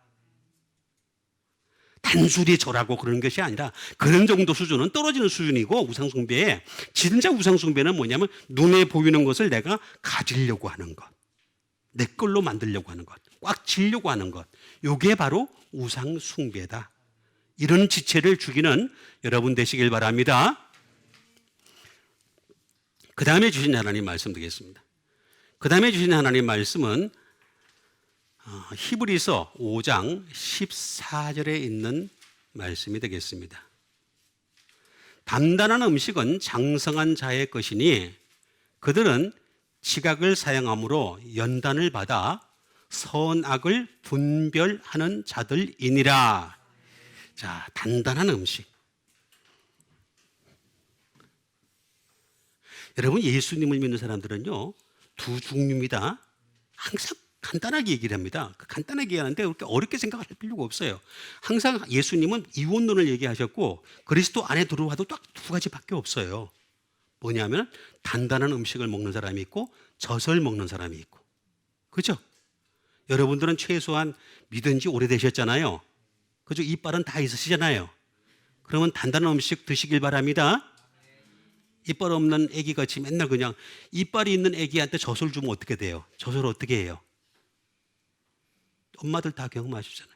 단순히 절하고 그런 것이 아니라 그런 정도 수준은 떨어지는 수준이고, 우상숭배에 진짜 우상숭배는 뭐냐면 눈에 보이는 것을 내가 가지려고 하는 것, 내 걸로 만들려고 하는 것, 꽉 쥐려고 하는 것, 요게 바로 우상숭배다. 이런 지체를 죽이는 여러분 되시길 바랍니다. 그 다음에 주신 하나님 말씀 드리겠습니다. 그 다음에 주신 하나님 말씀은 히브리서 5장 14절에 있는 말씀이 되겠습니다. 단단한 음식은 장성한 자의 것이니 그들은 지각을 사용함으로 연단을 받아 선악을 분별하는 자들이니라. 자, 단단한 음식. 여러분, 예수님을 믿는 사람들은요, 두 종류입니다. 항상 간단하게 얘기를 합니다. 간단하게 얘기하는데 그렇게 어렵게 생각할 필요가 없어요. 항상 예수님은 이원론을 얘기하셨고 그리스도 안에 들어와도 딱 두 가지밖에 없어요. 뭐냐면 단단한 음식을 먹는 사람이 있고 젖을 먹는 사람이 있고. 그죠? 여러분들은 최소한 믿은 지 오래되셨잖아요. 그죠? 이빨은 다 있으시잖아요. 그러면 단단한 음식 드시길 바랍니다. 이빨 없는 애기같이 맨날 그냥 이빨이 있는 애기한테 젖을 주면 어떻게 돼요? 젖을 어떻게 해요? 엄마들 다 경험하시잖아요.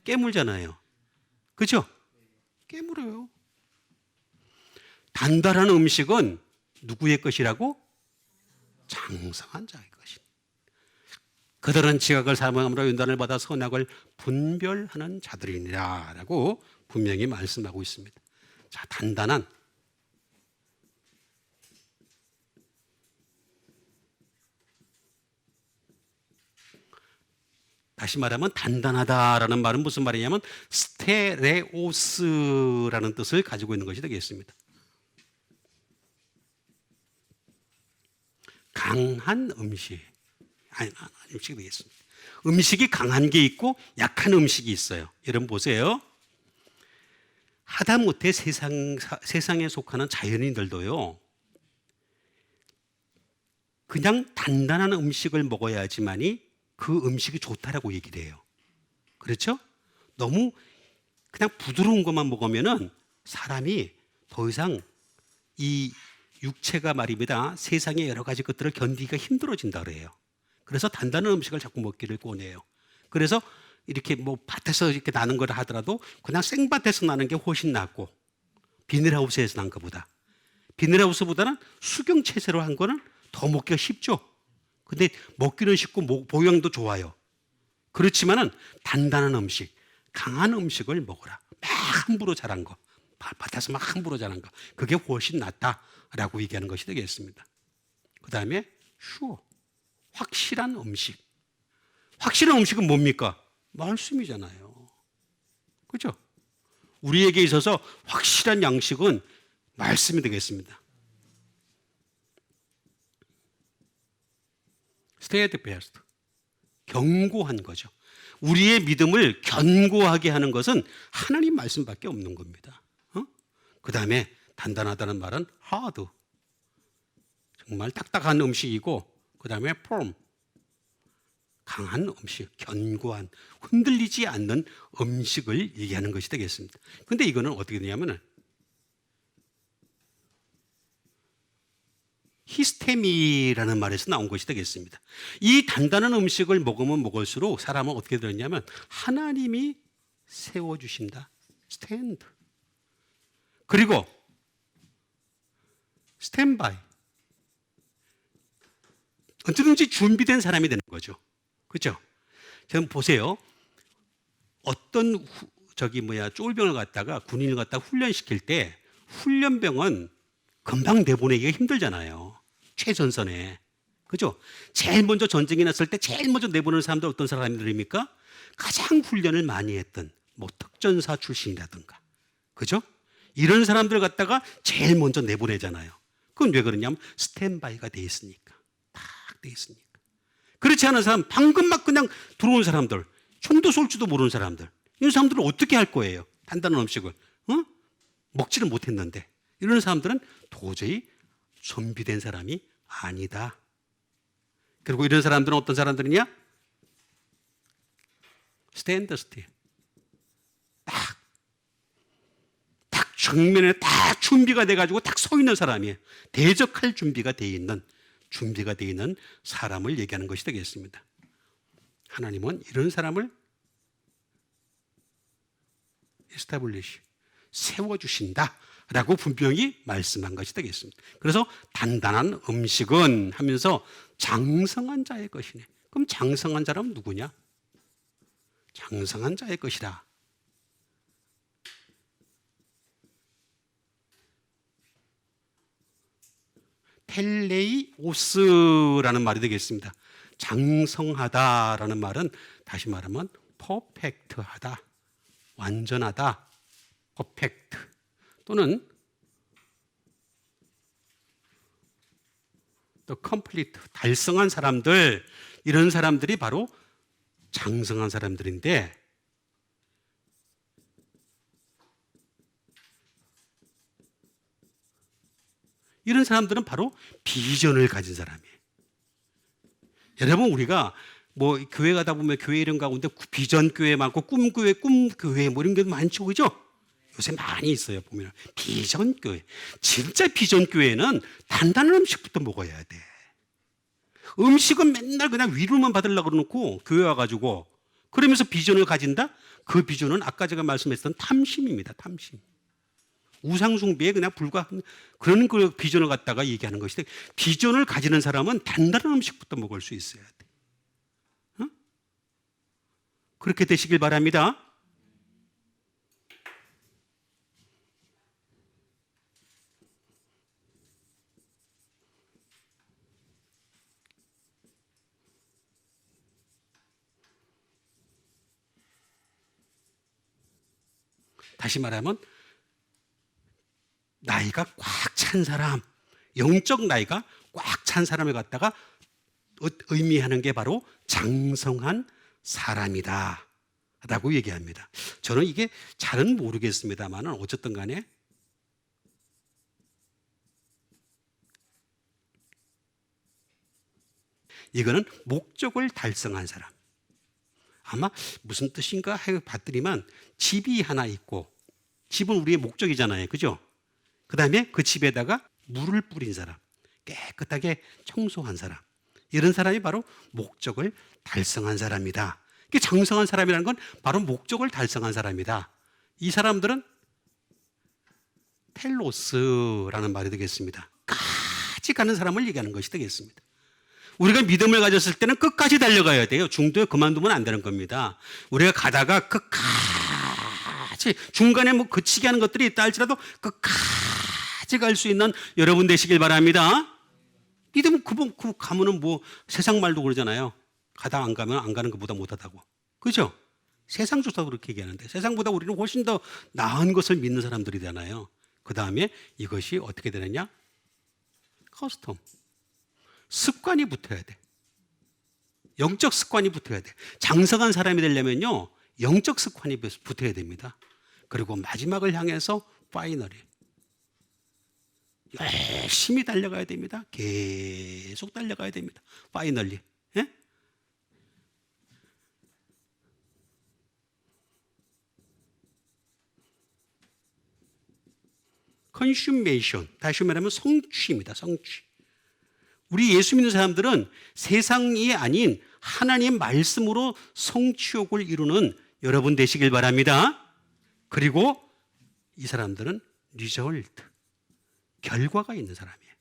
깨물잖아요. 그죠? 깨물어요. 단단한 음식은 누구의 것이라고? 장성한 자의 것이다. 그들은 지각을 사명함으로 연단을 받아 선악을 분별하는 자들이니라 라고 분명히 말씀하고 있습니다. 자, 단단한, 다시 말하면 단단하다라는 말은 무슨 말이냐면 스테레오스라는 뜻을 가지고 있는 것이 되겠습니다. 강한 음식, 음식이 되겠습니다. 음식이 강한 게 있고 약한 음식이 있어요. 여러분 보세요. 하다못해 세상에 속하는 자연인들도요, 그냥 단단한 음식을 먹어야지만이 그 음식이 좋다라고 얘기를 해요. 그렇죠? 너무 그냥 부드러운 것만 먹으면은 사람이 더 이상 이 육체가 말입니다. 세상의 여러 가지 것들을 견디기가 힘들어진다 그래요. 그래서 단단한 음식을 자꾸 먹기를 권해요. 그래서 이렇게 뭐 밭에서 이렇게 나는 걸 하더라도 그냥 생밭에서 나는 게 훨씬 낫고, 비닐하우스에서 난 것보다. 비닐하우스보다는 수경채소로 한 거는 더 먹기가 쉽죠. 근데 먹기는 쉽고 보양도 좋아요. 그렇지만은 단단한 음식, 강한 음식을 먹어라. 막 함부로 자란 거, 밭에서 막 함부로 자란 거, 그게 훨씬 낫다라고 얘기하는 것이 되겠습니다. 그 다음에 확실한 음식. 확실한 음식은 뭡니까? 말씀이잖아요. 그렇죠? 우리에게 있어서 확실한 양식은 말씀이 되겠습니다. steadfast, 견고한 거죠. 우리의 믿음을 견고하게 하는 것은 하나님 말씀밖에 없는 겁니다. 그 다음에 단단하다는 말은 hard, 정말 딱딱한 음식이고, 그 다음에 firm, 강한 음식, 견고한, 흔들리지 않는 음식을 얘기하는 것이 되겠습니다. 근데 이거는 어떻게 되냐면은 히스테미라는 말에서 나온 것이 되겠습니다. 이 단단한 음식을 먹으면 먹을수록 사람은 어떻게 되느냐면 하나님이 세워주신다. 스탠드. 그리고 스탠바이. 언제든지 준비된 사람이 되는 거죠. 그렇죠? 지금 보세요. 어떤 쫄병을 갖다가 군인을 갖다가 훈련시킬 때 훈련병은 금방 내보내기가 힘들잖아요. 최전선에. 그죠? 제일 먼저 전쟁이 났을 때 제일 먼저 내보내는 사람들 어떤 사람들입니까? 가장 훈련을 많이 했던 특전사 출신이라든가. 그죠? 이런 사람들 갖다가 제일 먼저 내보내잖아요. 그건 왜 그러냐면 스탠바이가 돼 있으니까. 딱 돼 있으니까. 그렇지 않은 사람, 방금 막 그냥 들어온 사람들, 총도 쏠 줄도 모르는 사람들, 이런 사람들은 어떻게 할 거예요? 단단한 음식을. 먹지를 못했는데. 이런 사람들은 도저히 준비된 사람이 아니다. 그리고 이런 사람들은 어떤 사람들이냐? 스탠드 스틸. 딱 정면에 딱 준비가 돼가지고 딱 서 있는 사람이에요. 대적할 준비가 돼 있는 사람을 얘기하는 것이 되겠습니다. 하나님은 이런 사람을 establish, 세워주신다 라고 분명히 말씀한 것이 되겠습니다. 그래서 단단한 음식은 하면서 장성한 자의 것이네. 그럼 장성한 자라면 누구냐? 장성한 자의 것이라. 텔레이오스라는 말이 되겠습니다. 장성하다라는 말은 다시 말하면 퍼펙트하다, 완전하다, 퍼펙트 또는 또 컴플리트, 달성한 사람들, 이런 사람들이 바로 장성한 사람들인데, 이런 사람들은 바로 비전을 가진 사람이에요. 여러분, 우리가 뭐 교회 가다 보면 교회 이름 가운데 비전 교회 많고 꿈 교회 뭐 이런 게 많죠, 그죠? 요새 많이 있어요. 보면 비전 교회. 진짜 비전 교회는 단단한 음식부터 먹어야 돼. 음식은 맨날 그냥 위로만 받으려고 그러놓고 교회 와가지고 그러면서 비전을 가진다? 그 비전은 아까 제가 말씀했던 탐심입니다. 탐심. 우상숭배에 그냥 불과한 그런 그 비전을 갖다가 얘기하는 것인데, 비전을 가지는 사람은 단단한 음식부터 먹을 수 있어야 돼. 어? 그렇게 되시길 바랍니다. 다시 말하면 나이가 꽉 찬 사람, 영적 나이가 꽉 찬 사람을 갖다가 의미하는 게 바로 장성한 사람이다 라고 얘기합니다. 저는 이게 잘은 모르겠습니다만 어쨌든 간에 이거는 목적을 달성한 사람. 아마 무슨 뜻인가 해 봤더니만 집이 하나 있고, 집은 우리의 목적이잖아요. 그죠? 그 다음에 그 집에다가 물을 뿌린 사람, 깨끗하게 청소한 사람, 이런 사람이 바로 목적을 달성한 사람이다. 장성한 사람이라는 건 바로 목적을 달성한 사람이다. 이 사람들은 텔로스라는 말이 되겠습니다. 끝까지 가는 사람을 얘기하는 것이 되겠습니다. 우리가 믿음을 가졌을 때는 끝까지 달려가야 돼요. 중도에 그만두면 안 되는 겁니다. 우리가 가다가 끝까지, 중간에 뭐 그치게 하는 것들이 있다 할지라도 끝까지 갈 수 있는 여러분 되시길 바랍니다. 믿음은 그 가면은 뭐 세상 말도 그러잖아요. 가다 안 가면 안 가는 것보다 못하다고. 그죠? 세상조차 그렇게 얘기하는데, 세상보다 우리는 훨씬 더 나은 것을 믿는 사람들이잖아요. 그 다음에 이것이 어떻게 되느냐? 커스텀. 습관이 붙어야 돼. 영적 습관이 붙어야 돼. 장성한 사람이 되려면요, 영적 습관이 붙어야 됩니다. 그리고 마지막을 향해서 파이널이 열심히 달려가야 됩니다. 계속 달려가야 됩니다. 파이널리. 예? 컨슈메이션, 다시 말하면 성취입니다. 성취. 우리 예수 믿는 사람들은 세상이 아닌 하나님의 말씀으로 성취욕을 이루는 여러분 되시길 바랍니다. 그리고 이 사람들은 리절트, 결과가 있는 사람이에요.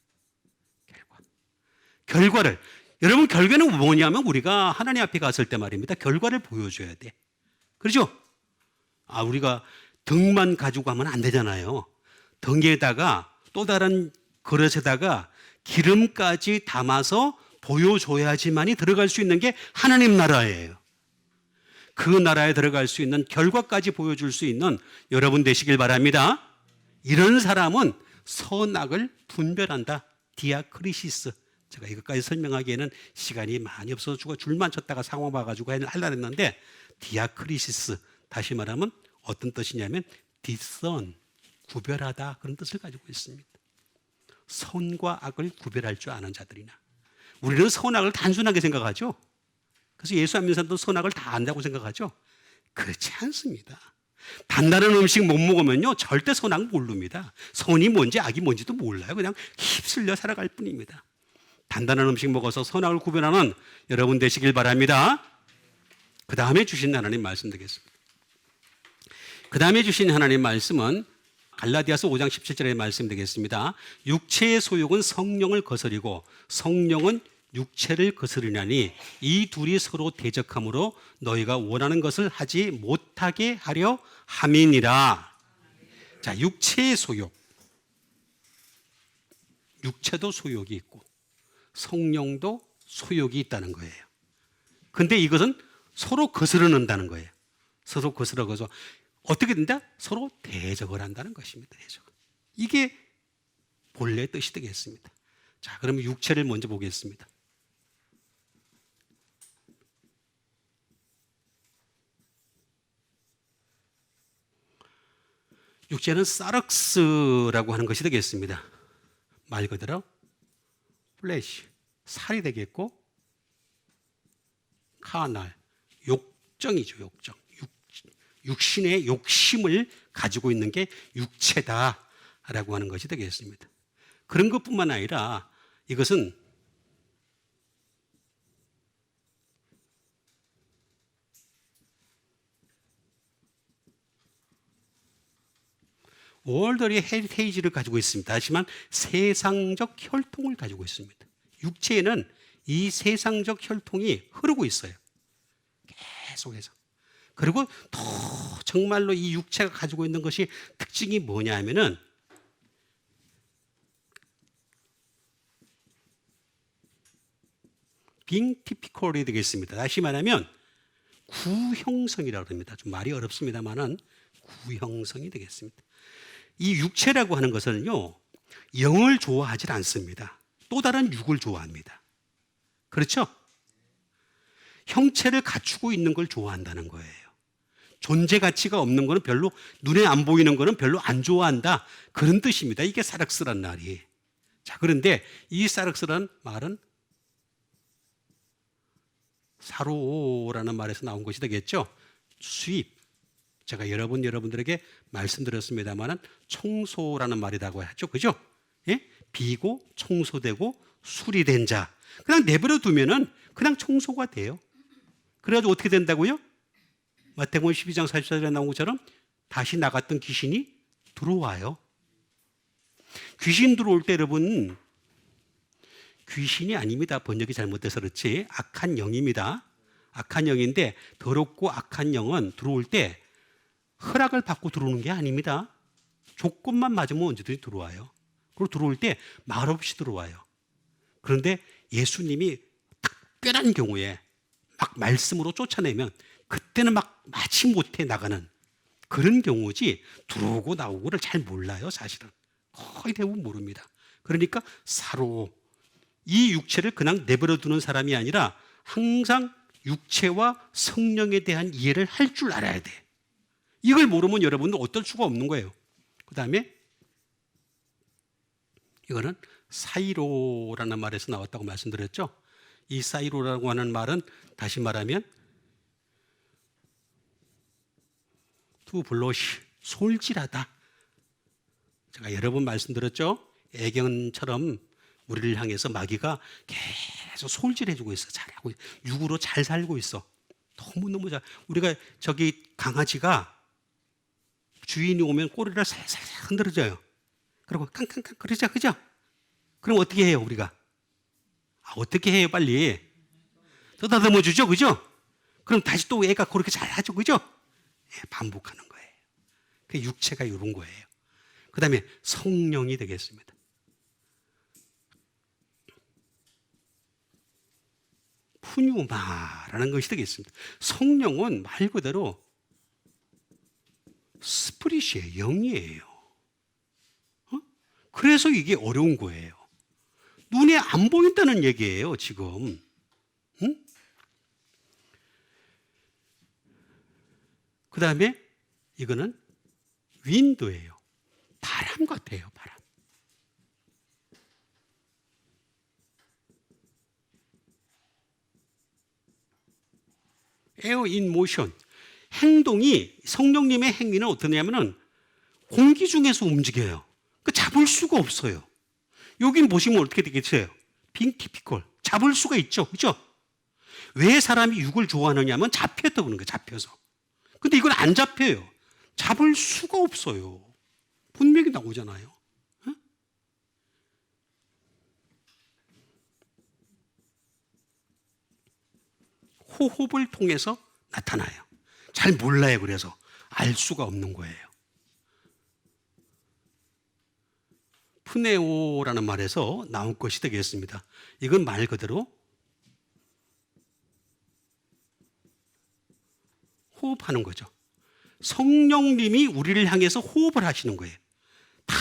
결과를, 여러분, 결과는 뭐냐면 우리가 하나님 앞에 갔을 때 말입니다. 결과를 보여줘야 돼. 그렇죠? 우리가 등만 가지고 가면 안 되잖아요. 등에다가 또 다른 그릇에다가 기름까지 담아서 보여줘야지만이 들어갈 수 있는 게 하나님 나라예요. 그 나라에 들어갈 수 있는 결과까지 보여줄 수 있는 여러분 되시길 바랍니다. 이런 사람은 선악을 분별한다. 디아크리시스. 제가 이것까지 설명하기에는 시간이 많이 없어서 줄만 쳤다가 상황 봐가지고 하려고 했는데, 디아크리시스, 다시 말하면 어떤 뜻이냐면 디선, 구별하다, 그런 뜻을 가지고 있습니다. 선과 악을 구별할 줄 아는 자들이나. 우리는 선악을 단순하게 생각하죠. 그래서 예수 안 믿는 사람도 선악을 다 안다고 생각하죠. 그렇지 않습니다. 단단한 음식 못 먹으면요, 절대 선악 모릅니다. 선이 뭔지 악이 뭔지도 몰라요. 그냥 휩쓸려 살아갈 뿐입니다. 단단한 음식 먹어서 선악을 구별하는 여러분 되시길 바랍니다. 그 다음에 주신 하나님 말씀 되겠습니다. 그 다음에 주신 하나님 말씀은 갈라디아서 5장 17절의 말씀 되겠습니다. 육체의 소욕은 성령을 거스리고 성령은 육체를 거스르냐니 이 둘이 서로 대적하므로 너희가 원하는 것을 하지 못하게 하려 함이니라. 자, 육체의 소욕. 육체도 소욕이 있고 성령도 소욕이 있다는 거예요. 근데 이것은 서로 거스르는다는 거예요. 서로 거스러서 어떻게 된다? 서로 대적을 한다는 것입니다. 대적. 이게 본래 뜻이 되겠습니다. 자, 그러면 육체를 먼저 보겠습니다. 육체는 사럭스라고 하는 것이 되겠습니다. 말 그대로 플래시, 살이 되겠고, 카날, 욕정이죠. 욕정. 육신의 욕심을 가지고 있는 게 육체다라고 하는 것이 되겠습니다. 그런 것뿐만 아니라 이것은 월드리 헤리테이지를 가지고 있습니다. 하지만 세상적 혈통을 가지고 있습니다. 육체에는 이 세상적 혈통이 흐르고 있어요. 계속해서. 그리고 더 정말로 이 육체가 가지고 있는 것이 특징이 뭐냐 하면은 being typical이 되겠습니다. 다시 말하면 구형성이라고 합니다. 좀 말이 어렵습니다만은 구형성이 되겠습니다. 이 육체라고 하는 것은요, 영을 좋아하지 않습니다. 또 다른 육을 좋아합니다. 그렇죠? 형체를 갖추고 있는 걸 좋아한다는 거예요. 존재 가치가 없는 거는 별로, 눈에 안 보이는 거는 별로 안 좋아한다. 그런 뜻입니다. 이게 사륵스란 말이. 자, 그런데 이 사륵스란 말은 사로라는 말에서 나온 것이 되겠죠. 수입. 제가 여러분들에게 말씀드렸습니다만은 청소라는 말이라고 하죠. 그죠? 예? 비고 청소되고 수리된 자. 그냥 내버려 두면은 그냥 청소가 돼요. 그래가지고 어떻게 된다고요? 마태복음 12장 44절에 나온 것처럼 다시 나갔던 귀신이 들어와요. 귀신 들어올 때 여러분, 귀신이 아닙니다. 번역이 잘못돼서 그렇지. 악한 영입니다. 악한 영인데 더럽고 악한 영은 들어올 때 허락을 받고 들어오는 게 아닙니다. 조건만 맞으면 언제든지 들어와요. 그리고 들어올 때 말없이 들어와요. 그런데 예수님이 특별한 경우에 막 말씀으로 쫓아내면 그때는 막 마지못해 나가는 그런 경우지, 들어오고 나오고를 잘 몰라요. 사실은 거의 대부분 모릅니다. 그러니까 사로, 이 육체를 그냥 내버려 두는 사람이 아니라 항상 육체와 성령에 대한 이해를 할 줄 알아야 돼. 이걸 모르면 여러분은 어떨 수가 없는 거예요. 그 다음에 이거는 사이로라는 말에서 나왔다고 말씀드렸죠. 이 사이로라고 하는 말은 다시 말하면 투 블러시, 솔질하다. 제가 여러 번 말씀드렸죠. 애견처럼 우리를 향해서 마귀가 계속 솔질해주고 있어. 잘하고 있어. 육으로 잘 살고 있어. 너무너무 잘. 우리가 저기 강아지가 주인이 오면 꼬리를 살살 흔들어줘요. 그리고 깡깡깡 그러죠. 그죠? 그럼 어떻게 해요, 우리가? 어떻게 해요, 빨리? 떠다듬어 주죠. 그죠? 그럼 다시 또 애가 그렇게 잘 하죠. 그죠? 예, 반복하는 거예요. 그 육체가 이런 거예요. 그 다음에 성령이 되겠습니다. 푸뉴마라는 것이 되겠습니다. 성령은 말 그대로 스프릿이에요. 영이에요. 그래서 이게 어려운 거예요. 눈에 안 보인다는 얘기예요, 지금. 응? 그 다음에 이거는 윈드예요. 바람 같아요, 바람. 에어 인 모션. 행동이, 성령님의 행위는 어떠냐면은 공기 중에서 움직여요. 그 잡을 수가 없어요. 여기 보시면 어떻게 되겠어요? 빙티피컬. 잡을 수가 있죠. 그죠? 왜 사람이 육을 좋아하느냐면 잡혔다고 그러는 거예요. 잡혀서. 근데 이건 안 잡혀요. 잡을 수가 없어요. 분명히 나오잖아요. 어? 호흡을 통해서 나타나요. 잘 몰라요. 그래서 알 수가 없는 거예요. 푸네오라는 말에서 나온 것이 되겠습니다. 이건 말 그대로 호흡하는 거죠. 성령님이 우리를 향해서 호흡을 하시는 거예요. 다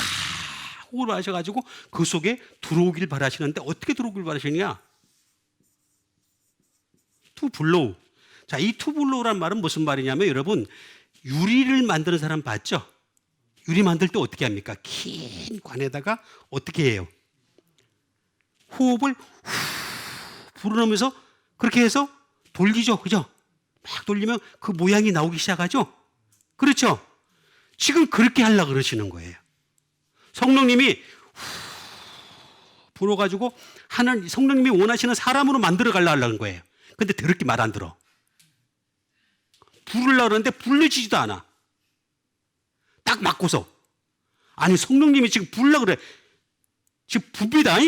호흡을 하셔가지고 그 속에 들어오길 바라시는데 어떻게 들어오길 바라시느냐? 투 블로우. 자, 이 투 블로우란 말은 무슨 말이냐면 여러분, 유리를 만드는 사람 봤죠? 유리 만들 때 어떻게 합니까? 긴 관에다가 어떻게 해요? 호흡을 후 불어넣으면서 그렇게 해서 돌리죠. 그죠? 막 돌리면 그 모양이 나오기 시작하죠? 그렇죠? 지금 그렇게 하려고 그러시는 거예요. 성령님이 불어가지고 하는, 성령님이 원하시는 사람으로 만들어 가려는 거예요. 근데 그렇게 말 안 들어. 부르려고 그러는데 불러지지도 않아. 딱 맞고서. 아니 성령님이 지금 부으려고 그래. 지금 붑니다.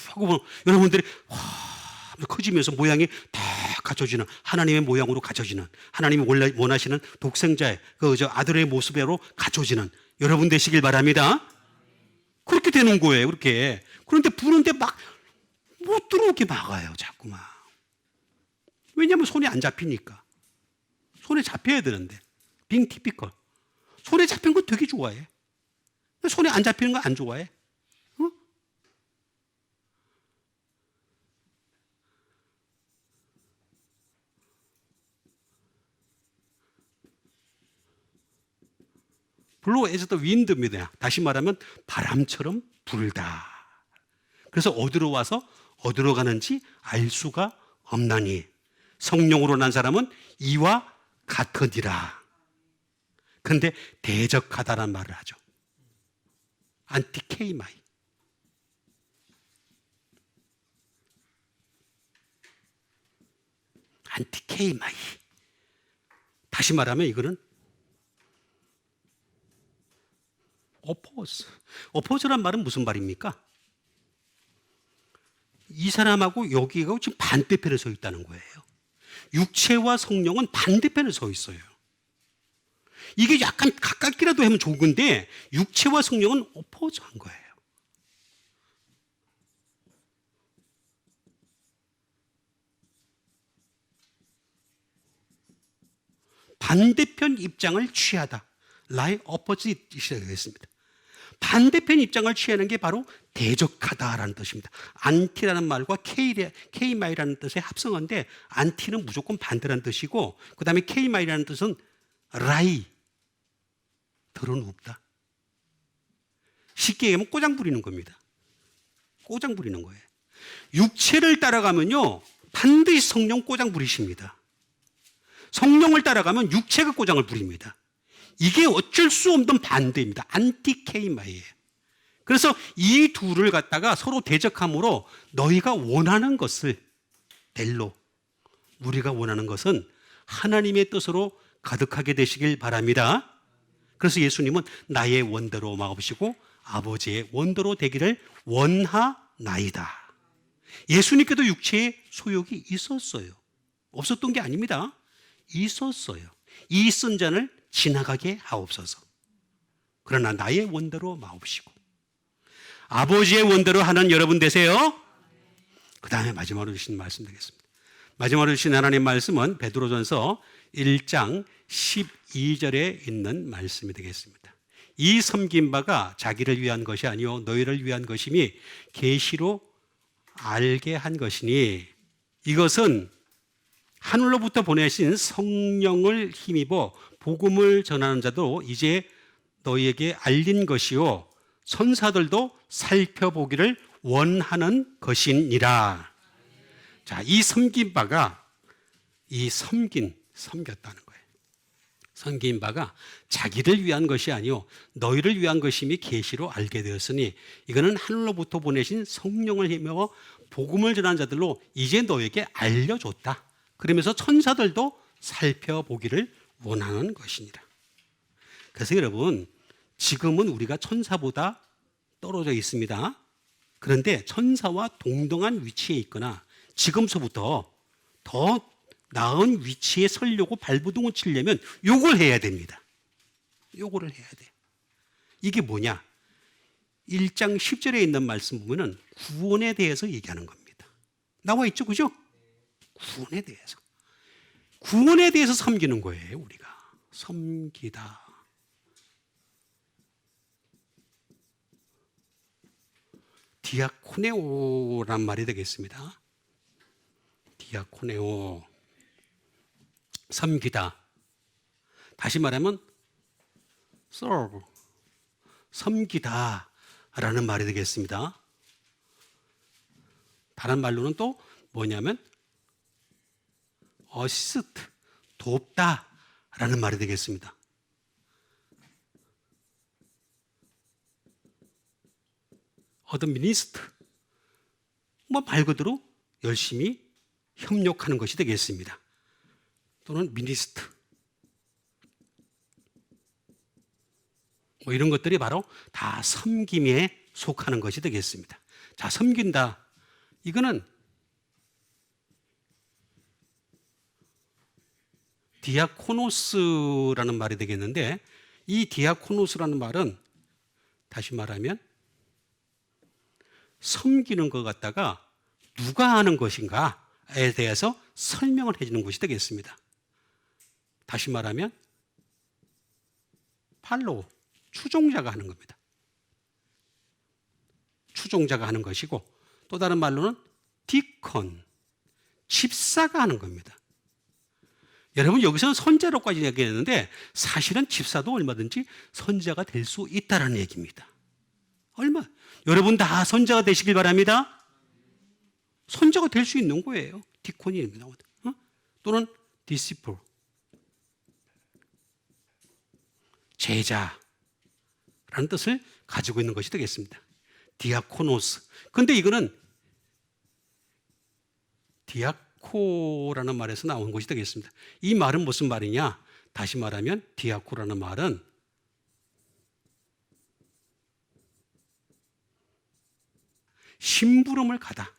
하고 여러분들이 커지면서 모양이 다 갖춰지는 하나님의 모양으로 갖춰지는 하나님이 원하시는 독생자의 아들의 모습으로 갖춰지는 여러분 되시길 바랍니다. 그렇게 되는 거예요. 그렇게. 그런데 부는데 막 못 들어오게 막아요. 자꾸만. 왜냐하면 손이 안 잡히니까. 손에 잡혀야 되는데. being typical. 손에 잡힌 거 되게 좋아해. 손에 안 잡히는 거 안 좋아해. 어? blow as the wind입니다. 다시 말하면 바람처럼 불다. 그래서 어디로 와서 어디로 가는지 알 수가 없나니 성령으로 난 사람은 이와 같으니라. 그런데 대적하다라는 말을 하죠. 안티케이마이. 안티케이마이. 다시 말하면 이거는 오포즈. 오포즈란 말은 무슨 말입니까? 이 사람하고 여기가 지금 반대편에 서 있다는 거예요. 육체와 성령은 반대편에 서 있어요. 이게 약간 가깝기라도 하면 좋은데 육체와 성령은 오포즈한 거예요. 반대편 입장을 취하다. lie opposite이셔야 되겠습니다. 반대편 입장을 취하는 게 바로 대적하다라는 뜻입니다. 안티라는 말과 케이마이라는 뜻의 합성어인데 안티는 무조건 반대라는 뜻이고 그 다음에 케이마이라는 뜻은 라이, 덜은 없다. 쉽게 얘기하면 꼬장 부리는 겁니다. 꼬장 부리는 거예요. 육체를 따라가면요 반드시 성령 꼬장 부리십니다. 성령을 따라가면 육체가 꼬장을 부립니다. 이게 어쩔 수 없는 반대입니다. 안티케이마이에요. 그래서 이 둘을 갖다가 서로 대적함으로 너희가 원하는 것을 델로 우리가 원하는 것은 하나님의 뜻으로 가득하게 되시길 바랍니다. 그래서 예수님은 나의 원대로 마옵시고 아버지의 원대로 되기를 원하나이다. 예수님께도 육체의 소욕이 있었어요. 없었던 게 아닙니다. 있었어요. 이 쓴 잔을 지나가게 하옵소서. 그러나 나의 원대로 마옵시고 아버지의 원대로 하는 여러분 되세요. 그 다음에 마지막으로 주신 말씀 되겠습니다. 마지막으로 주신 하나님 말씀은 베드로전서 1장 12절에 있는 말씀이 되겠습니다. 이 섬긴 바가 자기를 위한 것이 아니요 너희를 위한 것임이 계시로 알게 한 것이니 이것은 하늘로부터 보내신 성령을 힘입어 복음을 전하는 자도 이제 너희에게 알린 것이요 천사들도 살펴보기를 원하는 것이니라. 자, 이 섬긴 바가 섬겼다는 거예요. 섬긴 바가 자기를 위한 것이 아니요 너희를 위한 것임이 계시로 알게 되었으니 이거는 하늘로부터 보내신 성령을 힘입어 복음을 전하는 자들로 이제 너에게 알려줬다. 그러면서 천사들도 살펴보기를 원하는 것이니라. 그래서 여러분 지금은 우리가 천사보다 떨어져 있습니다. 그런데 천사와 동등한 위치에 있거나 지금서부터 더 나은 위치에 서려고 발버둥을 치려면 요걸 해야 됩니다. 요거를 해야 돼. 이게 뭐냐? 1장 10절에 있는 말씀 보면은 구원에 대해서 얘기하는 겁니다. 나와 있죠, 그죠? 구원에 대해서 섬기는 거예요. 우리가 섬기다. 디아코네오란 말이 되겠습니다. 디아코네오, 섬기다. 다시 말하면 serve, 섬기다라는 말이 되겠습니다. 다른 말로는 또 뭐냐면 assist, 돕다라는 말이 되겠습니다. administer, 말 그대로 열심히 협력하는 것이 되겠습니다. 또는 minister. 뭐 이런 것들이 바로 다 섬김에 속하는 것이 되겠습니다. 자, 섬긴다. 이거는 디아코노스라는 말이 되겠는데, 이 디아코노스라는 말은 다시 말하면 섬기는 것 갖다가 누가 하는 것인가에 대해서 설명을 해주는 것이 되겠습니다. 다시 말하면 팔로우, 추종자가 하는 겁니다. 추종자가 하는 것이고, 또 다른 말로는 디콘, 집사가 하는 겁니다. 여러분, 여기서는 선자로까지 얘기했는데 사실은 집사도 얼마든지 선자가 될 수 있다는 얘기입니다. 여러분 다 선자가 되시길 바랍니다. 선자가 될 수 있는 거예요. 디콘이 나오다. 또는 디시플, 제자라는 뜻을 가지고 있는 것이 되겠습니다. 디아코노스. 근데 이거는 디아코라는 말에서 나온 것이 되겠습니다. 이 말은 무슨 말이냐? 다시 말하면 디아코라는 말은 심부름을 가다.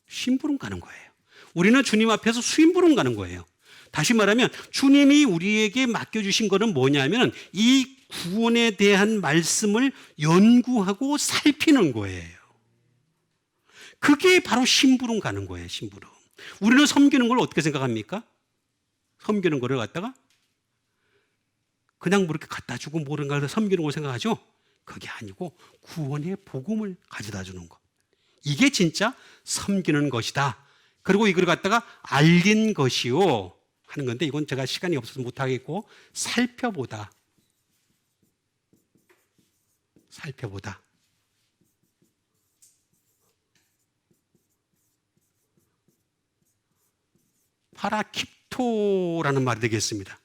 심부름 가는 거예요. 우리는 주님 앞에서 수임부름 가는 거예요. 다시 말하면 주님이 우리에게 맡겨주신 것은 뭐냐면 이 구원에 대한 말씀을 연구하고 살피는 거예요. 그게 바로 심부름 가는 거예요. 심부름. 우리는 섬기는 걸 어떻게 생각합니까? 섬기는 거를 갖다가 그냥 뭐 이렇게 갖다 주고 모른가 섬기는 걸 생각하죠? 그게 아니고 구원의 복음을 가져다 주는 것. 이게 진짜 섬기는 것이다. 그리고 이걸 갖다가 알린 것이요 하는 건데, 이건 제가 시간이 없어서 못하겠고, 살펴보다. 파라킵토라는 말이 되겠습니다.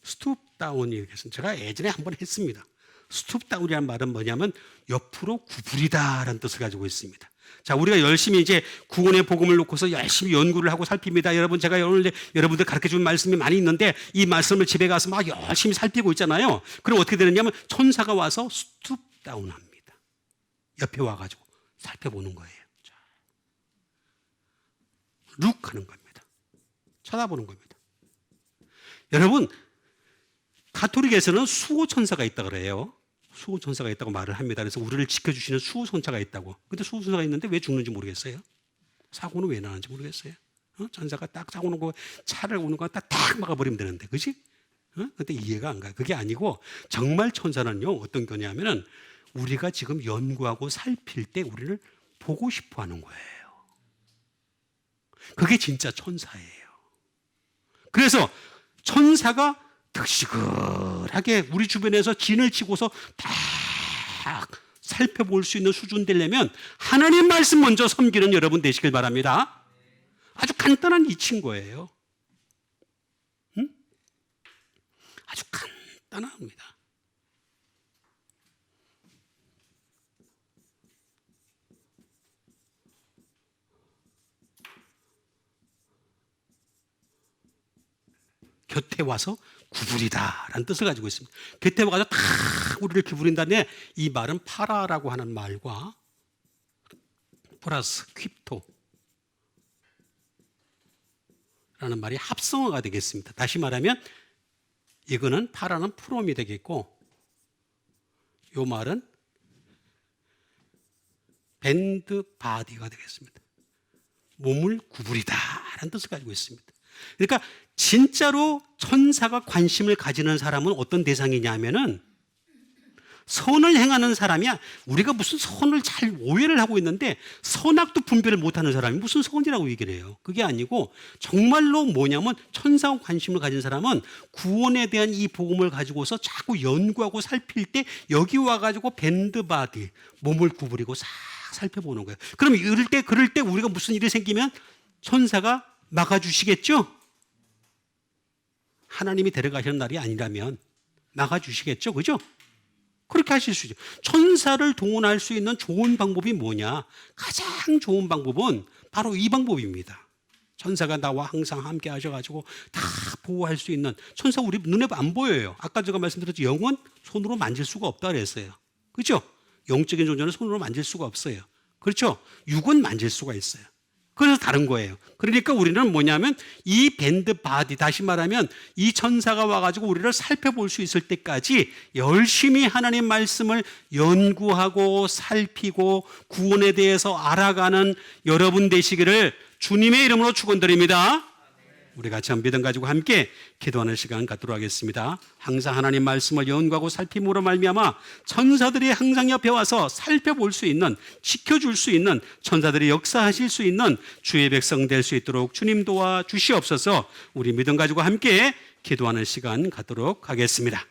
스투프 다운이 되겠습니다. 제가 예전에 한번 했습니다. 스투프 다운이라는 말은 뭐냐면 옆으로 구부리다라는 뜻을 가지고 있습니다. 자, 우리가 열심히 이제 구원의 복음을 놓고서 열심히 연구를 하고 살핍니다. 여러분, 제가 오늘 여러분들 가르쳐 준 말씀이 많이 있는데 이 말씀을 집에 가서 막 열심히 살피고 있잖아요. 그럼 어떻게 되느냐면 천사가 와서 스투프 다운 합니다. 옆에 와가지고 살펴보는 거예요. 자, 룩 하는 겁니다. 쳐다보는 겁니다. 여러분, 가톨릭에서는 수호천사가 있다 그래요. 수호천사가 있다고 말을 합니다. 그래서 우리를 지켜주시는 수호천사가 있다고. 근데 수호천사가 있는데 왜 죽는지 모르겠어요. 사고는 왜 나는지 모르겠어요. 천사가 딱 사고 나고 차를 오는 거 딱 막아버리면 되는데, 그지? 근데 이해가 안 가요. 그게 아니고 정말 천사는요 어떤 거냐면은 우리가 지금 연구하고 살필 때 우리를 보고 싶어 하는 거예요. 그게 진짜 천사예요. 그래서 천사가 득시글하게 우리 주변에서 진을 치고서 딱 살펴볼 수 있는 수준 되려면 하나님 말씀 먼저 섬기는 여러분 되시길 바랍니다. 아주 간단한 이치인 거예요. 아주 간단합니다. 곁에 와서 구부리다라는 뜻을 가지고 있습니다. 곁에 와서 탁 우리를 구부린다네. 이 말은 파라라고 하는 말과 플러스 퀴토라는 말이 합성어가 되겠습니다. 다시 말하면 이거는 파라는 프롬이 되겠고, 이 말은 밴드 바디가 되겠습니다. 몸을 구부리다라는 뜻을 가지고 있습니다. 그러니까 진짜로 천사가 관심을 가지는 사람은 어떤 대상이냐면은 선을 행하는 사람이야. 우리가 무슨 선을 잘 오해를 하고 있는데 선악도 분별을 못하는 사람이 무슨 선이라고 얘기를 해요. 그게 아니고 정말로 뭐냐면 천사와 관심을 가진 사람은 구원에 대한 이 복음을 가지고서 자꾸 연구하고 살필 때 여기 와가지고 밴드바디 몸을 구부리고 싹 살펴보는 거예요. 그럼 그럴 때 우리가 무슨 일이 생기면 천사가 막아주시겠죠? 하나님이 데려가시는 날이 아니라면 막아주시겠죠? 그죠? 그렇게 하실 수 있죠. 천사를 동원할 수 있는 좋은 방법이 뭐냐? 가장 좋은 방법은 바로 이 방법입니다. 천사가 나와 항상 함께 하셔가지고 다 보호할 수 있는, 천사 우리 눈에 안 보여요. 아까 제가 말씀드렸죠. 영은 손으로 만질 수가 없다 그랬어요. 그렇죠? 영적인 존재는 손으로 만질 수가 없어요. 그렇죠? 육은 만질 수가 있어요. 그래서 다른 거예요. 그러니까 우리는 뭐냐면 이 밴드 바디, 다시 말하면 이 천사가 와가지고 우리를 살펴볼 수 있을 때까지 열심히 하나님 말씀을 연구하고 살피고 구원에 대해서 알아가는 여러분 되시기를 주님의 이름으로 축원드립니다. 우리 같이 한 믿음 가지고 함께 기도하는 시간 갖도록 하겠습니다. 항상 하나님 말씀을 연구하고 살핌으로 말미암아 천사들이 항상 옆에 와서 살펴볼 수 있는, 지켜줄 수 있는, 천사들이 역사하실 수 있는 주의 백성 될 수 있도록 주님 도와 주시옵소서. 우리 믿음 가지고 함께 기도하는 시간 갖도록 하겠습니다.